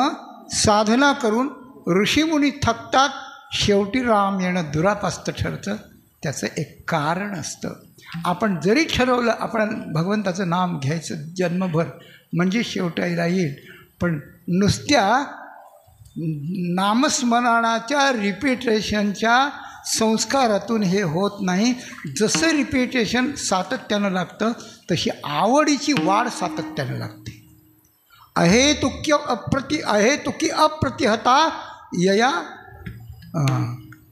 साधना करून ऋषीमुनी थकतात, शेवटी राम येणं दुरापास्त ठरतं. त्याचं एक कारण असतं. आपण जरी ठरवलं आपण भगवंताचं नाम घ्यायचं जन्मभर म्हणजे शेवटायला येईल, पण नुसत्या नामस्मरणाच्या रिपिटेशनच्या संस्कारातून हे होत नाही. जसं रिपिटेशन सातत्यानं लागतं तशी आवडीची वाढ सातत्यानं लागते. अहेतुकी अप्रतिहता यया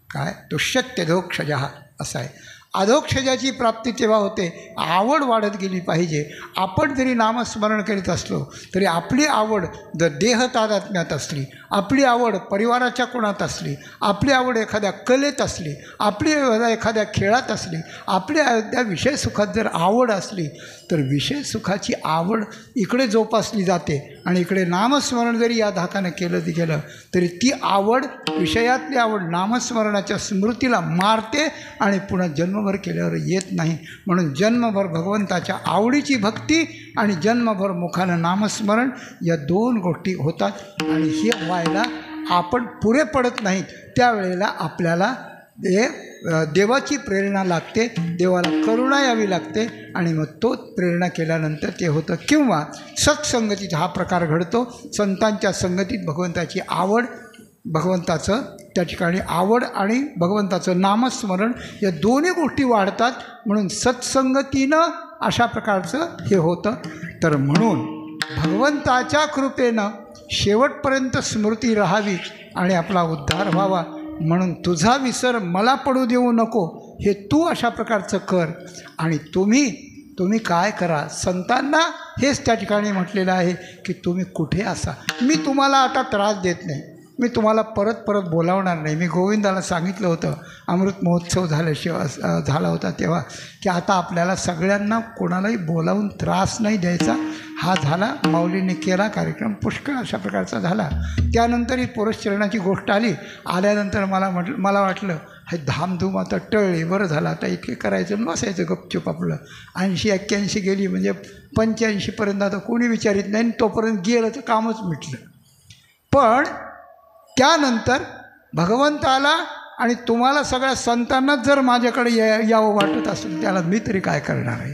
काय दुष्यत्यधोक्षजा असं आहे. अधोक्षजाची प्राप्ती तेव्हा होते, आवड वाढत गेली पाहिजे. आपण जरी नामस्मरण करीत असलो तरी आपली आवड जर देहतादात्म्यात असली, आपली आवड परिवाराच्या कोणात असली, आपली आवड एखाद्या कलेत असली, आपली एखाद्या खेळात असली, आपल्या त्या विषयसुखात जर आवड असली तर विषयसुखाची आवड इकडे जोपासली जाते आणि इकडे नामस्मरण जरी या धाकानं केलं तरी ती आवड, विषयातली आवड नामस्मरणाच्या स्मृतीला मारते आणि पुन्हा जन्मभर केल्यावर येत नाही. म्हणून जन्मभर भगवंताच्या आवडीची भक्ती आणि जन्मभर मुखानं नामस्मरण या दोन गोष्टी होतात आणि हे व्हायला आपण पुरे पडत नाहीत. त्यावेळेला आपल्याला देवाची प्रेरणा लागते, देवाला करुणा यावी लागते आणि मग तो प्रेरणा केल्यानंतर ते होतं. किंवा सत्संगतीत हा प्रकार घडतो. संतांच्या संगतीत भगवंताची आवड, भगवंताचं त्या ठिकाणी आवड आणि भगवंताचं नामस्मरण या दोन्ही गोष्टी वाढतात. म्हणून सत्संगतीनं अशा प्रकारचं हे होतं. तर म्हणून भगवंताच्या कृपेनं शेवटपर्यंत स्मृती राहावी आणि आपला उद्धार व्हावा. म्हणून तुझा विसर मला पडू देऊ नको, हे तू अशा प्रकारचं कर. आणि तुम्ही काय करा, संतांना हेच त्या ठिकाणी म्हटलेलं आहे की तुम्ही कुठे असा, मी तुम्हाला आता त्रास देत नाही, मी तुम्हाला परत बोलावणार नाही. मी गोविंदाला सांगितलं होतं अमृत महोत्सव झाला होता तेव्हा की आता आपल्याला सगळ्यांना कोणालाही बोलावून त्रास नाही द्यायचा. हा झाला, माऊलीने केला कार्यक्रम, पुष्कळ अशा प्रकारचा झाला. त्यानंतर ही पुरश्चरणाची गोष्ट आल्यानंतर मला वाटलं हे धामधूम आता टळली, बरं झालं, आता इतके करायचं बसायचं गपचूप. आपलं 80-81 गेली म्हणजे 85पर्यंत आता कोणी विचारित नाही, तोपर्यंत गेलं तर कामच मिटलं. पण त्यानंतर भगवंताला आणि तुम्हाला सगळ्या संतांनाच जर माझ्याकडे यावं वाटत असेल त्याला मी तरी काय करणार आहे,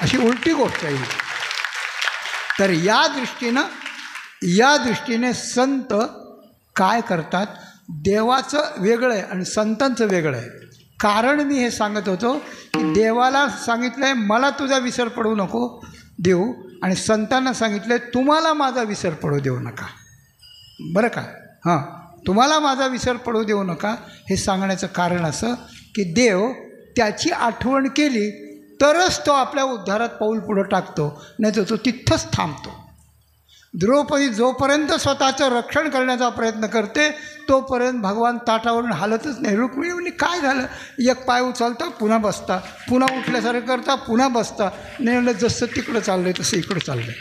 अशी उलटी गोष्ट आहे. तर या दृष्टीने संत काय करतात, देवाचं वेगळं आहे आणि संतांचं वेगळं आहे. कारण मी हे सांगत होतो की देवाला सांगितलं आहे मला तुझा विसर पडू नको देऊ, आणि संतांना सांगितलं आहे तुम्हाला माझा विसर पडू देऊ नका. बरं का? हां, तुम्हाला माझा विसर पडू देऊ नका. हे सांगण्याचं कारण असं की देव त्याची आठवण केली तरच तो आपल्या उद्धारात पाऊल पुढं टाकतो, नाही तर तो तिथंच थांबतो. द्रौपदी जोपर्यंत स्वतःचं रक्षण करण्याचा प्रयत्न करते तोपर्यंत भगवान ताटावरून हालतच नाही. रुक्मिणी म्हणजे काय झालं, एक पाय उचलता पुन्हा बसता, पुन्हा उठल्यासारखं करता पुन्हा बसता, नाही जसं तिकडं चाललं आहे तसं इकडं चाललं आहे.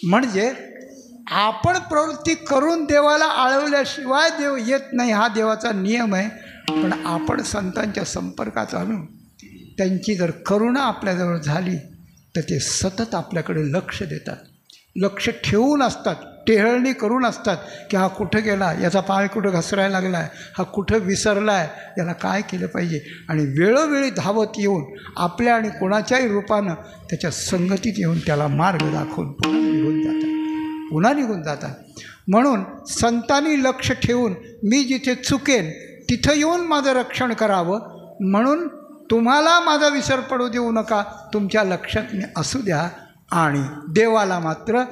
म्हणजे आपण प्रवृत्ती करून देवाला आळवल्याशिवाय देव येत नाही, हा देवाचा नियम आहे. पण आपण संतांच्या संपर्कात आणून त्यांची जर करुणा आपल्याजवळ झाली तर ते सतत आपल्याकडे लक्ष देतात. लक्ष ठेवून असतात, टेहळणी करून असतात की हा कुठं गेला, याचा पाय कुठं घसरायला लागला आहे, हा कुठं विसरला आहे, याला काय केलं पाहिजे. आणि वेळोवेळी धावत येऊन आपल्या आणि कोणाच्याही रूपानं त्याच्या संगतीत येऊन त्याला मार्ग दाखवून पुन्हा निघून जातात. म्हणून संतांनी लक्ष ठेवून मी जिथे चुकेन तिथं येऊन माझं रक्षण करावं, म्हणून तुम्हाला माझा विसर पडू देऊ नका, तुमच्या लक्षात मी असू द्या. आणि देवाला मात्र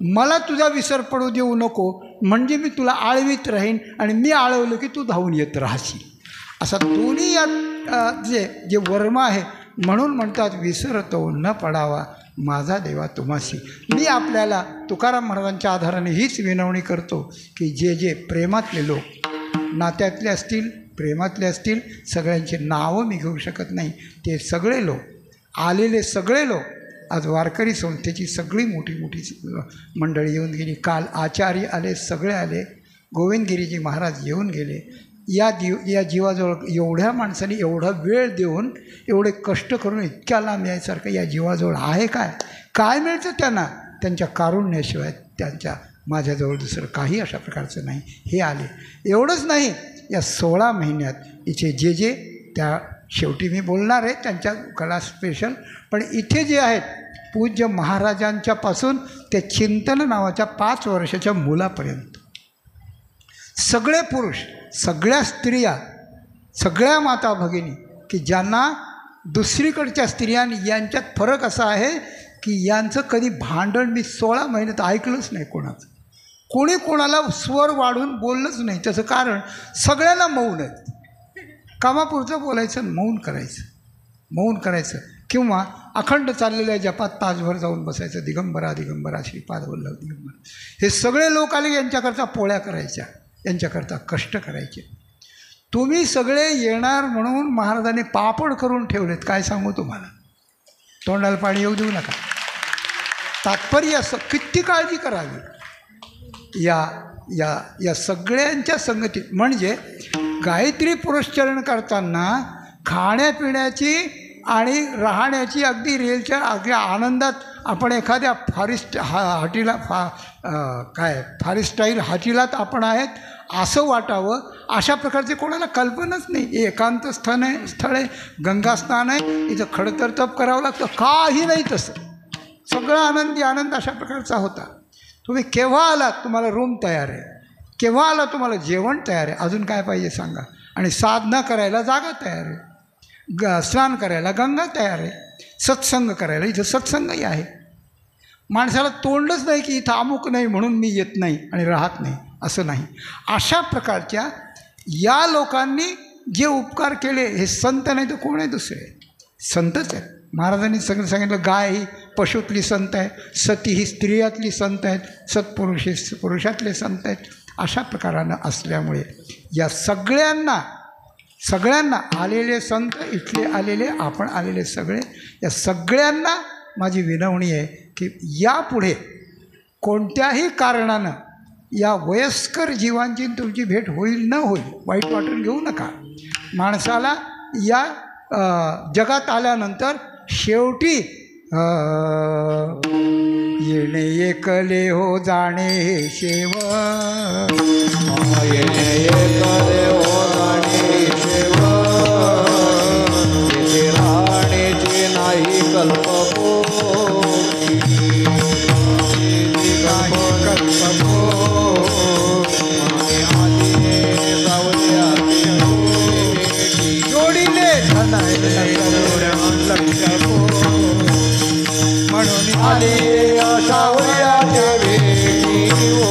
मला तुझा विसर पडू देऊ नको, म्हणजे मी तुला आळवीत राहीन आणि मी आळवलं की तू धावून येत राहशील. असा दोन्ही यात जे वर्म आहे. म्हणून म्हणतात विसरतो न पडावा माझा देवा तुम्हासी. मी आपल्याला तुकाराम महाराजांच्या आधाराने हीच विनवणी करतो की जे प्रेमातले लोक, नात्यातले असतील, प्रेमातले असतील, सगळ्यांची नावं मी घेऊ शकत नाही, ते सगळे लोक, आलेले सगळे लोक, आज वारकरी संस्थेची सगळी मोठी मंडळी येऊन गेली. काल आचार्य आले, सगळे आले, गोविंदगिरीजी महाराज येऊन गेले. या जीवाजवळ एवढ्या माणसांनी एवढा वेळ देऊन एवढे कष्ट करून इतक्या लांब यायसारखं या जीवाजवळ आहे काय मिळतं त्यांना? त्यांच्या कारुण्याशिवाय त्यांच्या माझ्याजवळ दुसरं काही अशा प्रकारचं नाही. हे आले. एवढंच नाही, या 16 महिन्यात इथे जे त्या शेवटी मी बोलणार आहे त्यांच्या कला स्पेशल, पण इथे जे आहेत पूज्य महाराजांच्यापासून ते चिंतन नावाच्या 5 वर्षाच्या मुलापर्यंत सगळे पुरुष, सगळ्या स्त्रिया, सगळ्या माता भगिनी की ज्यांना दुसरीकडच्या स्त्रिया यांच्यात फरक असा आहे की यांचं कधी भांडण मी 16 महिन्यात ऐकलंच नाही कोणाचं. कोणी कोणाला स्वर वाढून बोललंच नाही. त्याचं कारण सगळ्यांना मौन आहे. कामापुरतं बोलायचं, मौन करायचं किंवा अखंड चाललेल्या जपात तासभर जाऊन बसायचं. दिगंबरा दिगंबरा श्रीपाद वल्लभ दिगंबरा. हे सगळे लोक आले, यांच्याकरता पोळ्या करायच्या, यांच्याकरता कष्ट करायचे. तुम्ही सगळे येणार म्हणून महाराजांनी पापड करून ठेवलेत. काय सांगू तुम्हाला, तोंडाला पाणी येऊ देऊ नका. तात्पर्य असं, किती काळजी करावी या सगळ्यांच्या संगतीत. म्हणजे गायत्री पुरस्चरण करताना खाण्यापिण्याची आणि राहण्याची अगदी रेलच्या अगदी आनंदात आपण एखाद्या फारीस्टाईल हाटीलात आपण आहेत असं वाटावं, अशा प्रकारचे कोणाला कल्पनाच नाही. हे एकांत स्थळ आहे, गंगास्नान आहे, इथं खडतर तप करावं लागतं, काही नाही तसं. सगळं आनंद अशा प्रकारचा होता. तुम्ही केव्हा आलात, तुम्हाला रूम तयार आहे, केव्हा आला तुम्हाला जेवण तयार आहे, अजून काय पाहिजे सांगा. आणि साधना करायला जागा तयार आहे, स्नान करायला गंगा तयार आहे, सत्संग करायला इथं सत्संगही आहे. माणसाला तोंडच नाही की इथं अमुक नाही म्हणून मी येत नाही आणि राहत नाही, असं नाही. अशा प्रकारच्या या लोकांनी जे उपकार केले, हे संत नाही तर कोण आहे, दुसरे संतच आहेत. महाराजांनी सगळं सांगितलं, गाय ही पशुतली संत आहे, सती ही स्त्रियातली संत आहेत, सत्पुरुष ही पुरुषातले संत आहेत. अशा प्रकारानं असल्यामुळे या सगळ्यांना आलेले संत, इथले आलेले, आपण आलेले सगळे, या सगळ्यांना माझी विनवणी आहे की यापुढे कोणत्याही कारणानं या वयस्कर जीवांची तुमची भेट होईल न होईल, वाईट वाटून घेऊ नका. माणसाला या जगात आल्यानंतर शेवटी येणे एकले हो जाणे हे शेव,
येणे एकले हो जाणे शेव, येथे राहण्याची नाही
जोडीले म्हणून
आले सावयाच्या वेळी हो,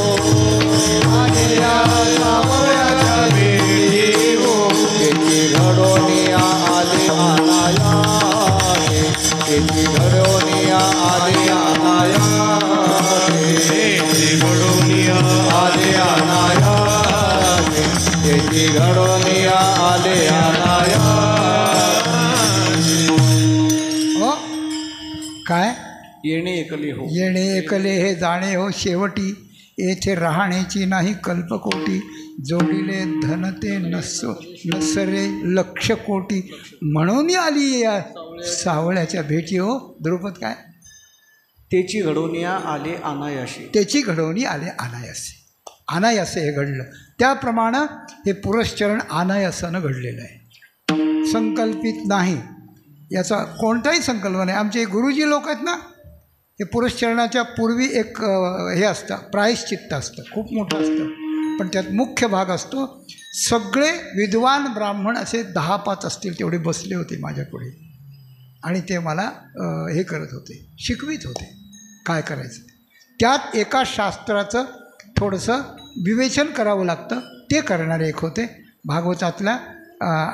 आले सावयाच्या वेळी हो, त्याची घडोनिया आले आनाया, त्याची घडोनिया आले आनाया, त्याची घडोनिया आले आनाया, त्याची घडोनिया आले आनाया.
काय
येणे एकले हो,
येणे एकले हे जाणे हो शेवटी, येथे राहण्याची नाही कल्पकोटी, जोडीले धनते नसरे लक्ष कोटी, म्हणून आली या सावळ्याच्या भेटी हो. द्रुपद काय
तेची घडवण्या आले अनायाशी.
त्याची घडवणी आले अनायासे. अनायासे हे घडलं. त्याप्रमाणे हे पुरश्चरण अनायासानं घडलेलं आहे, संकल्पित नाही. याचा कोणताही संकल्प नाही. आमचे गुरुजी लोक आहेत ना, हे पुरश्चरणाच्या पूर्वी एक हे असतं, प्रायश्चित्त असतं, खूप मोठं असतं, पण त्यात मुख्य भाग असतो. सगळे विद्वान ब्राह्मण असे 10-5 असतील तेवढे बसले होते माझ्यापुढे आणि ते मला हे करत होते, शिकवित होते काय करायचं. त्यात एका शास्त्राचं थोडंसं विवेचन करावं लागतं, ते करणारे एक होते भागवतातला.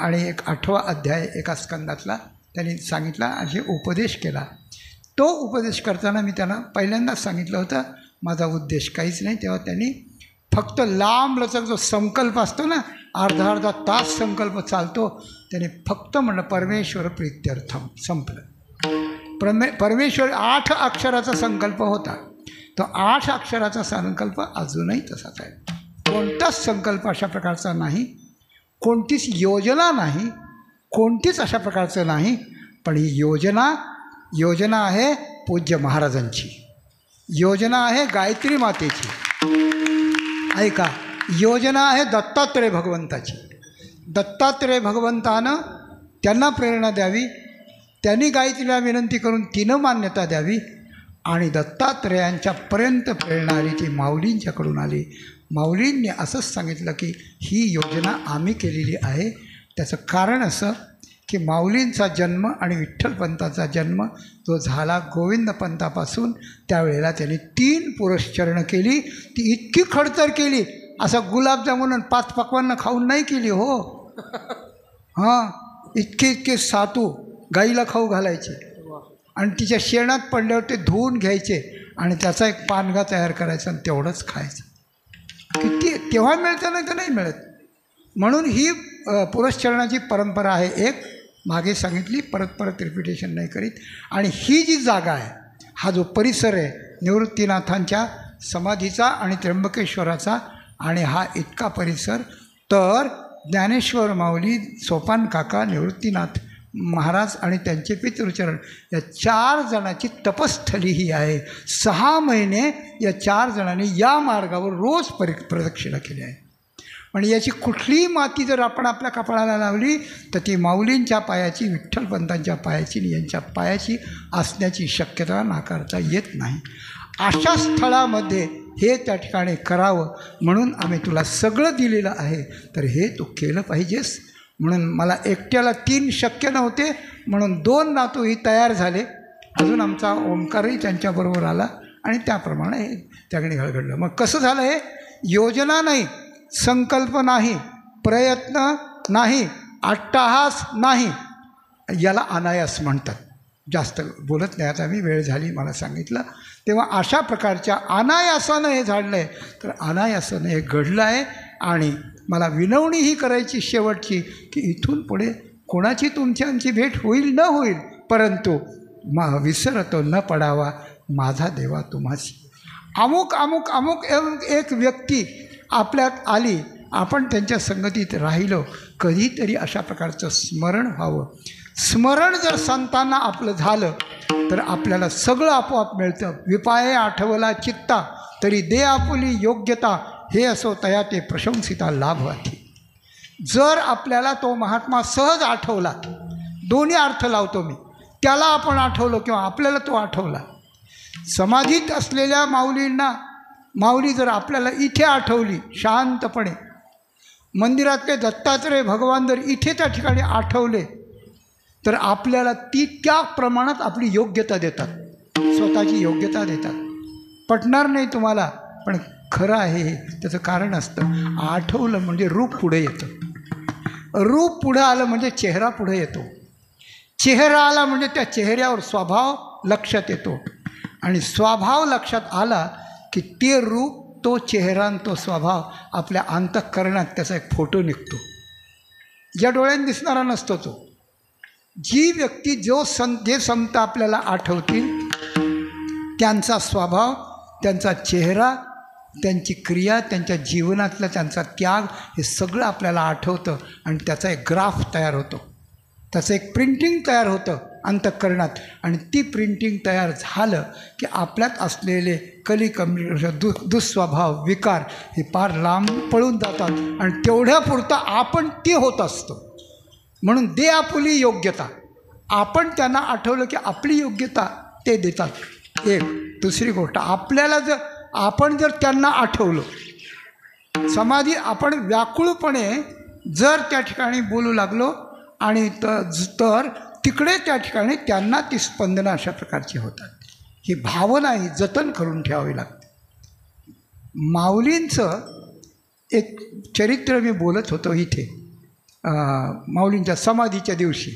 आणि एक 8वा अध्याय एका स्कंदातला त्यांनी सांगितला आणि उपदेश केला. तो उपदेश करताना मी त्यांना पहिल्यांदाच सांगितलं होतं माझा उद्देश काहीच नाही. तेव्हा त्यांनी फक्त लांबलचक जो संकल्प असतो ना, अर्धा तास संकल्प चालतो, त्याने फक्त म्हणलं परमेश्वर प्रीत्यर्थम, संपलं. परमेश्वर 8 अक्षराचा संकल्प होता. तो 8 अक्षराचा संकल्प अजूनही तसाच आहे. कोणताच संकल्प अशा प्रकारचा नाही, कोणतीच योजना नाही, कोणतीच अशा प्रकारचं नाही. पण ही योजना आहे पूज्य महाराजांची, योजना आहे गायत्री मातेची, ऐका, योजना आहे दत्तात्रेय भगवंताची. दत्तात्रेय भगवंतानं त्यांना प्रेरणा द्यावी, त्यांनी गायत्रीला विनंती करून तिनं मान्यता द्यावी आणि दत्तात्रेयांच्यापर्यंत प्रेरणा आली ती माऊलींच्याकडून आली. माऊलींनी असंच सांगितलं की ही योजना आम्ही केलेली आहे. त्याचं कारण असं की माऊलींचा जन्म आणि विठ्ठलपंताचा जन्म तो झाला गोविंदपंतापासून. त्यावेळेला त्यांनी 3 पुरश्चरणं केली. ती इतकी खडतर केली, असं गुलाबजामुन 5 पक्वान्न खाऊन नाही केली हो. हां, इतके सातू गाईला खाऊ घालायचे आणि तिच्या शेणात पडल्यावर ते धुवून घ्यायचे आणि त्याचा एक पानगा तयार करायचा आणि तेवढंच खायचं. किती तेव्हा मिळतं, नाही तर नाही मिळत. म्हणून ही पुरश्चरणाची परंपरा आहे. एक मागे सांगितली, परत रिपिटेशन नाही करीत. आणि ही जी जागा आहे, हा जो परिसर आहे निवृत्तीनाथांच्या समाधीचा आणि त्र्यंबकेश्वराचा, आणि हा इतका परिसर, तर ज्ञानेश्वर माऊली, सोपान काका, निवृत्तीनाथ महाराज आणि त्यांचे पितृचरण या 4 जणांची तपस्थली ही आहे. 6 महिने या 4 जणांनी या मार्गावर रोज प्रदक्षिणा केली आहे. आणि याची कुठलीही माती जर आपण आपल्या कपाळाला लावली तर ती माऊलींच्या पायाची, विठ्ठलपंतांच्या पायाची आणि यांच्या पायाची असण्याची शक्यता नाकारता येत नाही. अशा स्थळामध्ये हे त्या ठिकाणी करावं म्हणून आम्ही तुला सगळं दिलेलं आहे, तर हे तू केलं पाहिजेस. म्हणून मला एकट्याला 3 शक्य नव्हते, म्हणून 2 नातूही तयार झाले. अजून आमचा ओंकारही त्यांच्याबरोबर आला आणि त्याप्रमाणे हे त्याकडे घडलं. मग कसं झालं? हे योजना नाही, संकल्प नाही, प्रयत्न नाही, अट्टाहास नाही, याला अनायास म्हणतात. जास्त बोलत नाही आता मी, वेळ झाली मला सांगितलं. तेव्हा अशा प्रकारच्या अनायासानं हे झाडलं आहे, तर अनायासानं हे घडलं आहे. आणि मला विनवणी ही करायची शेवटची की इथून पुढे कोणाची तुमची भेट होईल न होईल, परंतु विसरतो न पडावा माझा देवा तुम्हाशी. अमुक एक व्यक्ती आपल्यात आली, आपण त्यांच्या संगतीत राहिलो, कधीतरी अशा प्रकारचं स्मरण व्हावं. स्मरण जर संतांना आपलं झालं तर आपल्याला सगळं आपोआप मिळतं. विपाये आठवला चित्ता तरी दे आपुली योग्यता, हे असो तया ते प्रशंसिता लाभवाती. जर आपल्याला तो महात्मा सहज आठवला, दोन्ही अर्थ लावतो मी, त्याला आपण आठवलो किंवा आपल्याला तो आठवला. समाधीत असलेल्या माऊलींना माऊली जर आपल्याला इथे आठवली शांतपणे, मंदिरातले दत्तात्रेय भगवान जर इथे त्या ठिकाणी आठवले, तर आपल्याला ती त्या प्रमाणात आपली योग्यता देतात, स्वतःची योग्यता देतात. पटणार नाही तुम्हाला, पण खरं आहे हे. त्याचं कारण असतं, आठवलं म्हणजे रूप पुढे येतं, रूप पुढं आलं म्हणजे चेहरा पुढे येतो, चेहरा आला म्हणजे त्या चेहऱ्यावर स्वभाव लक्षात येतो, आणि स्वभाव लक्षात आला की ते रूप, तो चेहरा आणि तो स्वभाव आपल्या अंतःकरणात त्याचा एक फोटो निघतो. या डोळ्याने दिसणारा नसतो तो. जी व्यक्ती जे संत आपल्याला आठवतील त्यांचा स्वभाव, त्यांचा चेहरा, त्यांची क्रिया, त्यांच्या जीवनातला त्यांचा त्याग, हे सगळं आपल्याला आठवतं आणि त्याचा एक ग्राफ तयार होतो, त्याचं एक प्रिंटिंग तयार होतं. अंतःकरणात आणि ती प्रिंटिंग तयार झालं की आपल्यात असलेले कली कमी दुःस्वभाव विकार हे पार लांब पळून जातात आणि तेवढ्यापुरतं आपण ते होत असतो. म्हणून दे आपुली योग्यता. आपण त्यांना आठवलं की आपली योग्यता ते देतात. एक दुसरी गोष्ट, आपल्याला आपण जर त्यांना आठवलं, समाधी आपण व्याकुळपणे जर त्या ठिकाणी बोलू लागलो आणि तर तिकडे त्या ठिकाणी त्यांना ती स्पंदनं अशा प्रकारची होतात. ही भावना ही जतन करून ठेवावी लागते. माऊलींचं एक चरित्र मी बोलत होतो इथे. माऊलींच्या समाधीच्या दिवशी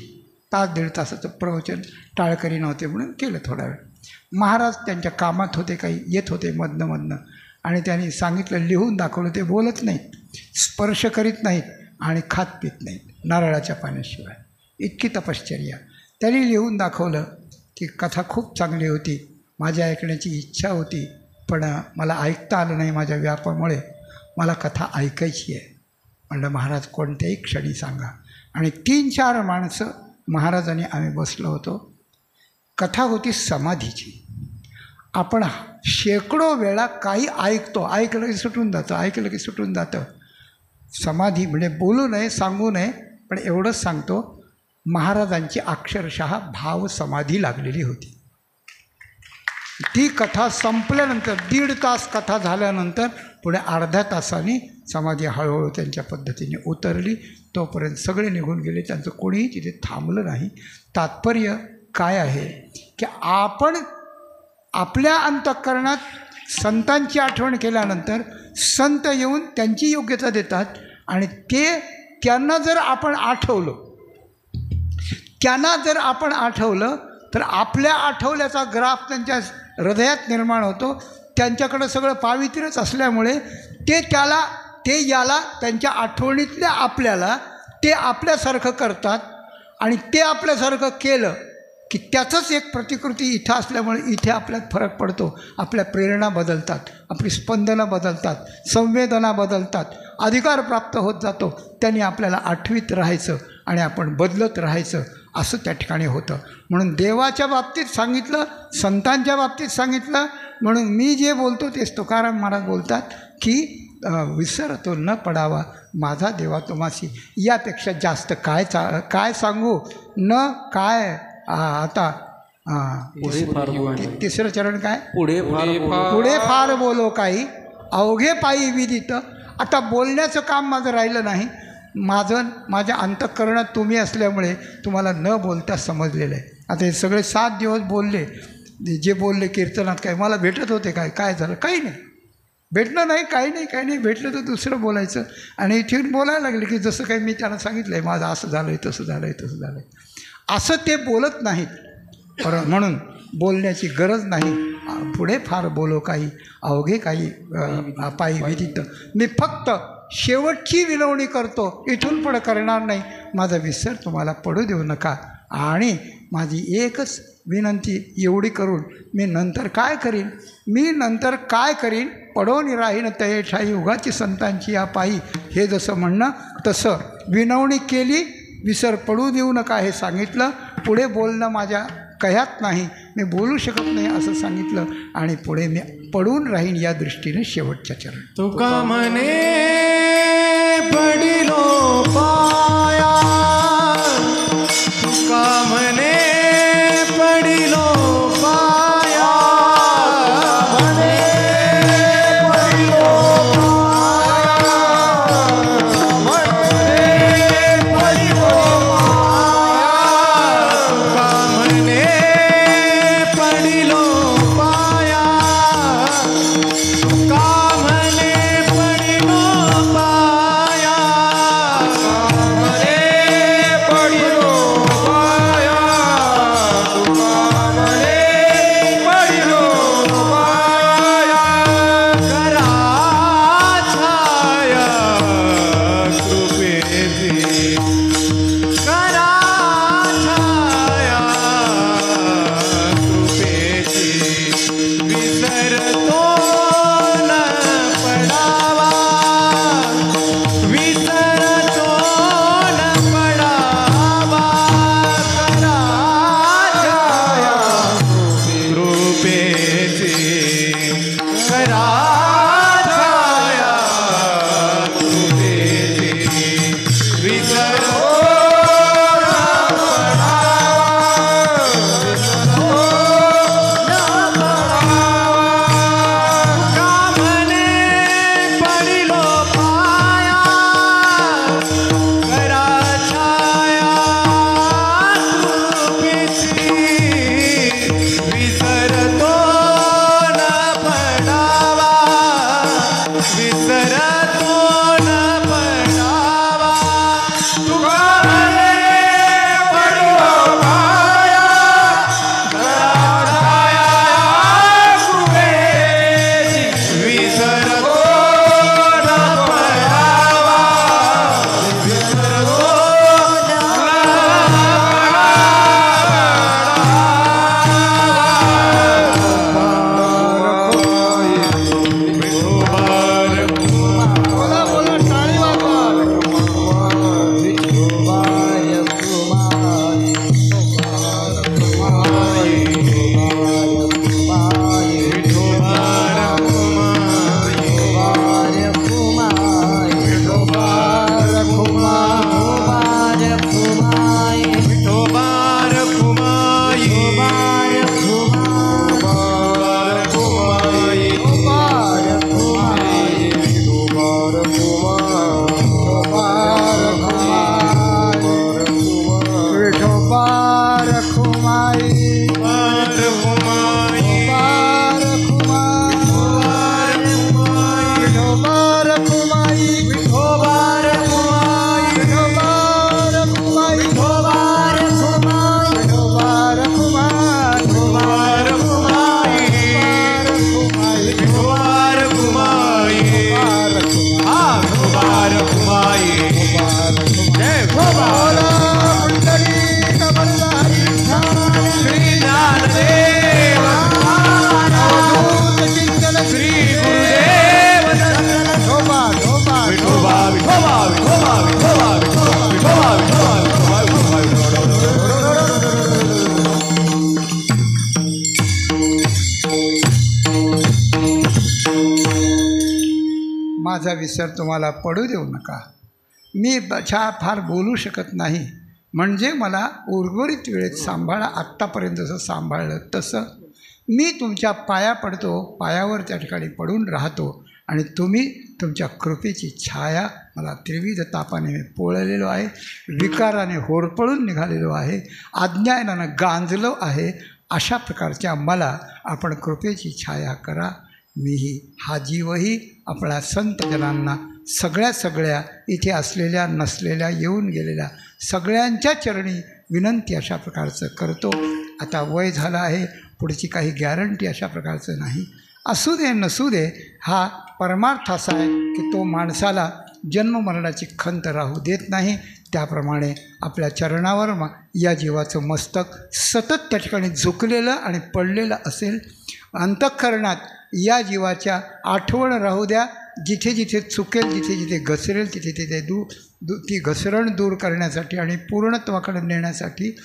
तास दीड तासाचं प्रवचन टाळकरी नव्हते म्हणून केलं थोडा वेळ. महाराज त्यांच्या कामात होते, काही येत होते मधनं आणि त्यांनी सांगितलं, लिहून दाखवलं. ते बोलत नाहीत, स्पर्श करीत नाहीत आणि खात पित नाहीत नारळाच्या पाण्याशिवाय. इतकी तपश्चर्या. त्यांनी लिहून दाखवलं. ती कथा खूप चांगली होती. माझ्या ऐकण्याची इच्छा होती पण मला ऐकता आलं नाही माझ्या व्यापामुळे. मला कथा ऐकायची आहे. म्हणलं महाराज कोणत्याही क्षणी सांगा. आणि 3-4 माणसं महाराजांनी आम्ही बसलो होतो. कथा होती समाधीची. आपण शेकडो वेळा काही ऐकतो, ऐकलं की सुटून जातं. समाधी म्हणजे बोलू नये, सांगू नये, पण एवढंच सांगतो, महाराजांची अक्षरशः भाव समाधी लागलेली होती. ती कथा संपल्यानंतर 1.5 तास कथा झाल्यानंतर पुढे अर्ध्या तासाने समाधी हळूहळू त्यांच्या पद्धतीने उतरली. तोपर्यंत सगळे निघून गेले. त्यांचं कोणीही तिथे थांबलं नाही. तात्पर्य काय आहे की आपण आपल्या अंतःकरणात संतांची आठवण केल्यानंतर संत येऊन त्यांची योग्यता देतात आणि त्यांना जर आपण आठवलं तर आपल्या आठवल्याचा ग्राफ त्यांच्या हृदयात निर्माण होतो. त्यांच्याकडं सगळं पावित्र्यच असल्यामुळे ते याला त्यांच्या आठवणीतल्या आपल्याला ते आपल्यासारखं करतात आणि ते आपल्यासारखं केलं की त्याचंच एक प्रतिकृती इथं असल्यामुळे इथे आपल्यात फरक पडतो. आपल्या प्रेरणा बदलतात, आपली स्पंदनं बदलतात, संवेदना बदलतात, अधिकार प्राप्त होत जातो. त्यांनी आपल्याला आठवीत राहायचं आणि आपण बदलत राहायचं असं त्या ठिकाणी होतं. म्हणून देवाच्या बाबतीत सांगितलं, संतांच्या बाबतीत सांगितलं. म्हणून मी जे बोलतो तेच तुकाराम महाराज बोलतात की विसरतो न पडावा माझा देवा तुम्हासी. यापेक्षा जास्त काय सांगू न काय. आता तिसरं चरण काय, पुढे फार बोलो काही अवघे पायी विदित. आता बोलण्याचं काम माझं राहिलं नाही. माझ्या अंतःकरणात तुम्ही असल्यामुळे तुम्हाला न बोलता समजलेलं आहे. आता हे सगळे 7 दिवस बोलले, जे बोलले कीर्तनात काय मला भेटत होते काय झालं, काही नाही भेटलं नाही, काही नाही भेटलं तर दुसरं बोलायचं. आणि इथे बोलायला लागले की जसं काही मी त्यांना सांगितलं आहे माझं असं झालं आहे तसं झालं आहे असं ते बोलत नाहीत. म्हणून बोलण्याची गरज नाही. पुढे फार बोलो काही अवघे काही पायी विदित. मी फक्त शेवटची विनवणी करतो, इथून पुढे करणार नाही. माझा विसर तुम्हाला पडू देऊ नका. आणि माझी एकच विनंती एवढी करून मी नंतर काय करीन पडोनी राहीन तये ठाई उगाची संतांची या पायी. हे जसं म्हणणं तसं विनवणी केली, विसर पडू देऊ नका हे सांगितलं. पुढे बोलणं माझ्या कह्यात नाही, मी बोलू शकत नाही असं सांगितलं. आणि पुढे मी पडून राहीन या दृष्टीने शेवटच्या चरण.
तुका म्हणे पडिलो पाया, तुका म्हणे पडिलो पाया, म्हणे पडिलो पाया, म्हणे पडिलो पाया, तुका म्हणे पडिलो पाया, तुका म्हणे पडिलो पाया, म्हणे
माझा विसर तुम्हाला पडू देऊ नका. मी फार बोलू शकत नाही, म्हणजे मला उर्वरित वेळेत सांभाळा. आत्तापर्यंत जसं सांभाळलं तसं मी तुमच्या पाया पडतो, पायावर त्या ठिकाणी पडून राहतो आणि तुम्ही तुमच्या कृपेची छाया. मला त्रिविध तापाने पोळलेलो आहे, विकाराने होरपळून निघालेलो आहे, अज्ञानानं गांजलो आहे. अशा प्रकारच्या मला आपण कृपेची छाया करा. मीही हा जीवही आपल्या संतजनांना सगळ्या इथे असलेल्या नसलेल्या येऊन गेलेल्या सगळ्यांच्या चरणी विनंती अशा प्रकारचं करतो. आता वय झालं आहे, पुढची काही गॅरंटी अशा प्रकारचं नाही. असू दे नसू दे, हा परमार्थ असा आहे की तो माणसाला जन्ममरणाची खंत राहू देत नाही. त्याप्रमाणे आपल्या चरणावर या जीवाचं मस्तक सतत त्या ठिकाणी झुकलेलं आणि पडलेलं असेल. अंतःकरणात या जीवाच्या आठवण राहू द्या. जिथे जिथे चुकेल, जिथे जिथे घसरेल, तिथे तिथे ती घसरण दूर करण्यासाठी आणि पूर्णत्वाकडे नेण्यासाठी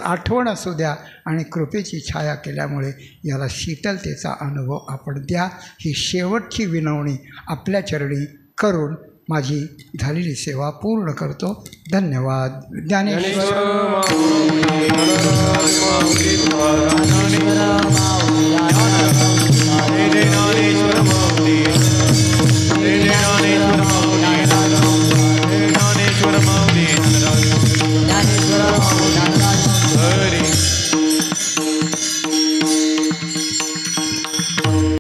आठवण असू द्या. आणि कृपेची छाया केल्यामुळे याला शीतलतेचा अनुभव आपण द्या. ही शेवटची विनवणी आपल्या चरणी करून माझी झालेली सेवा पूर्ण करतो. धन्यवाद. ज्ञानेश्वर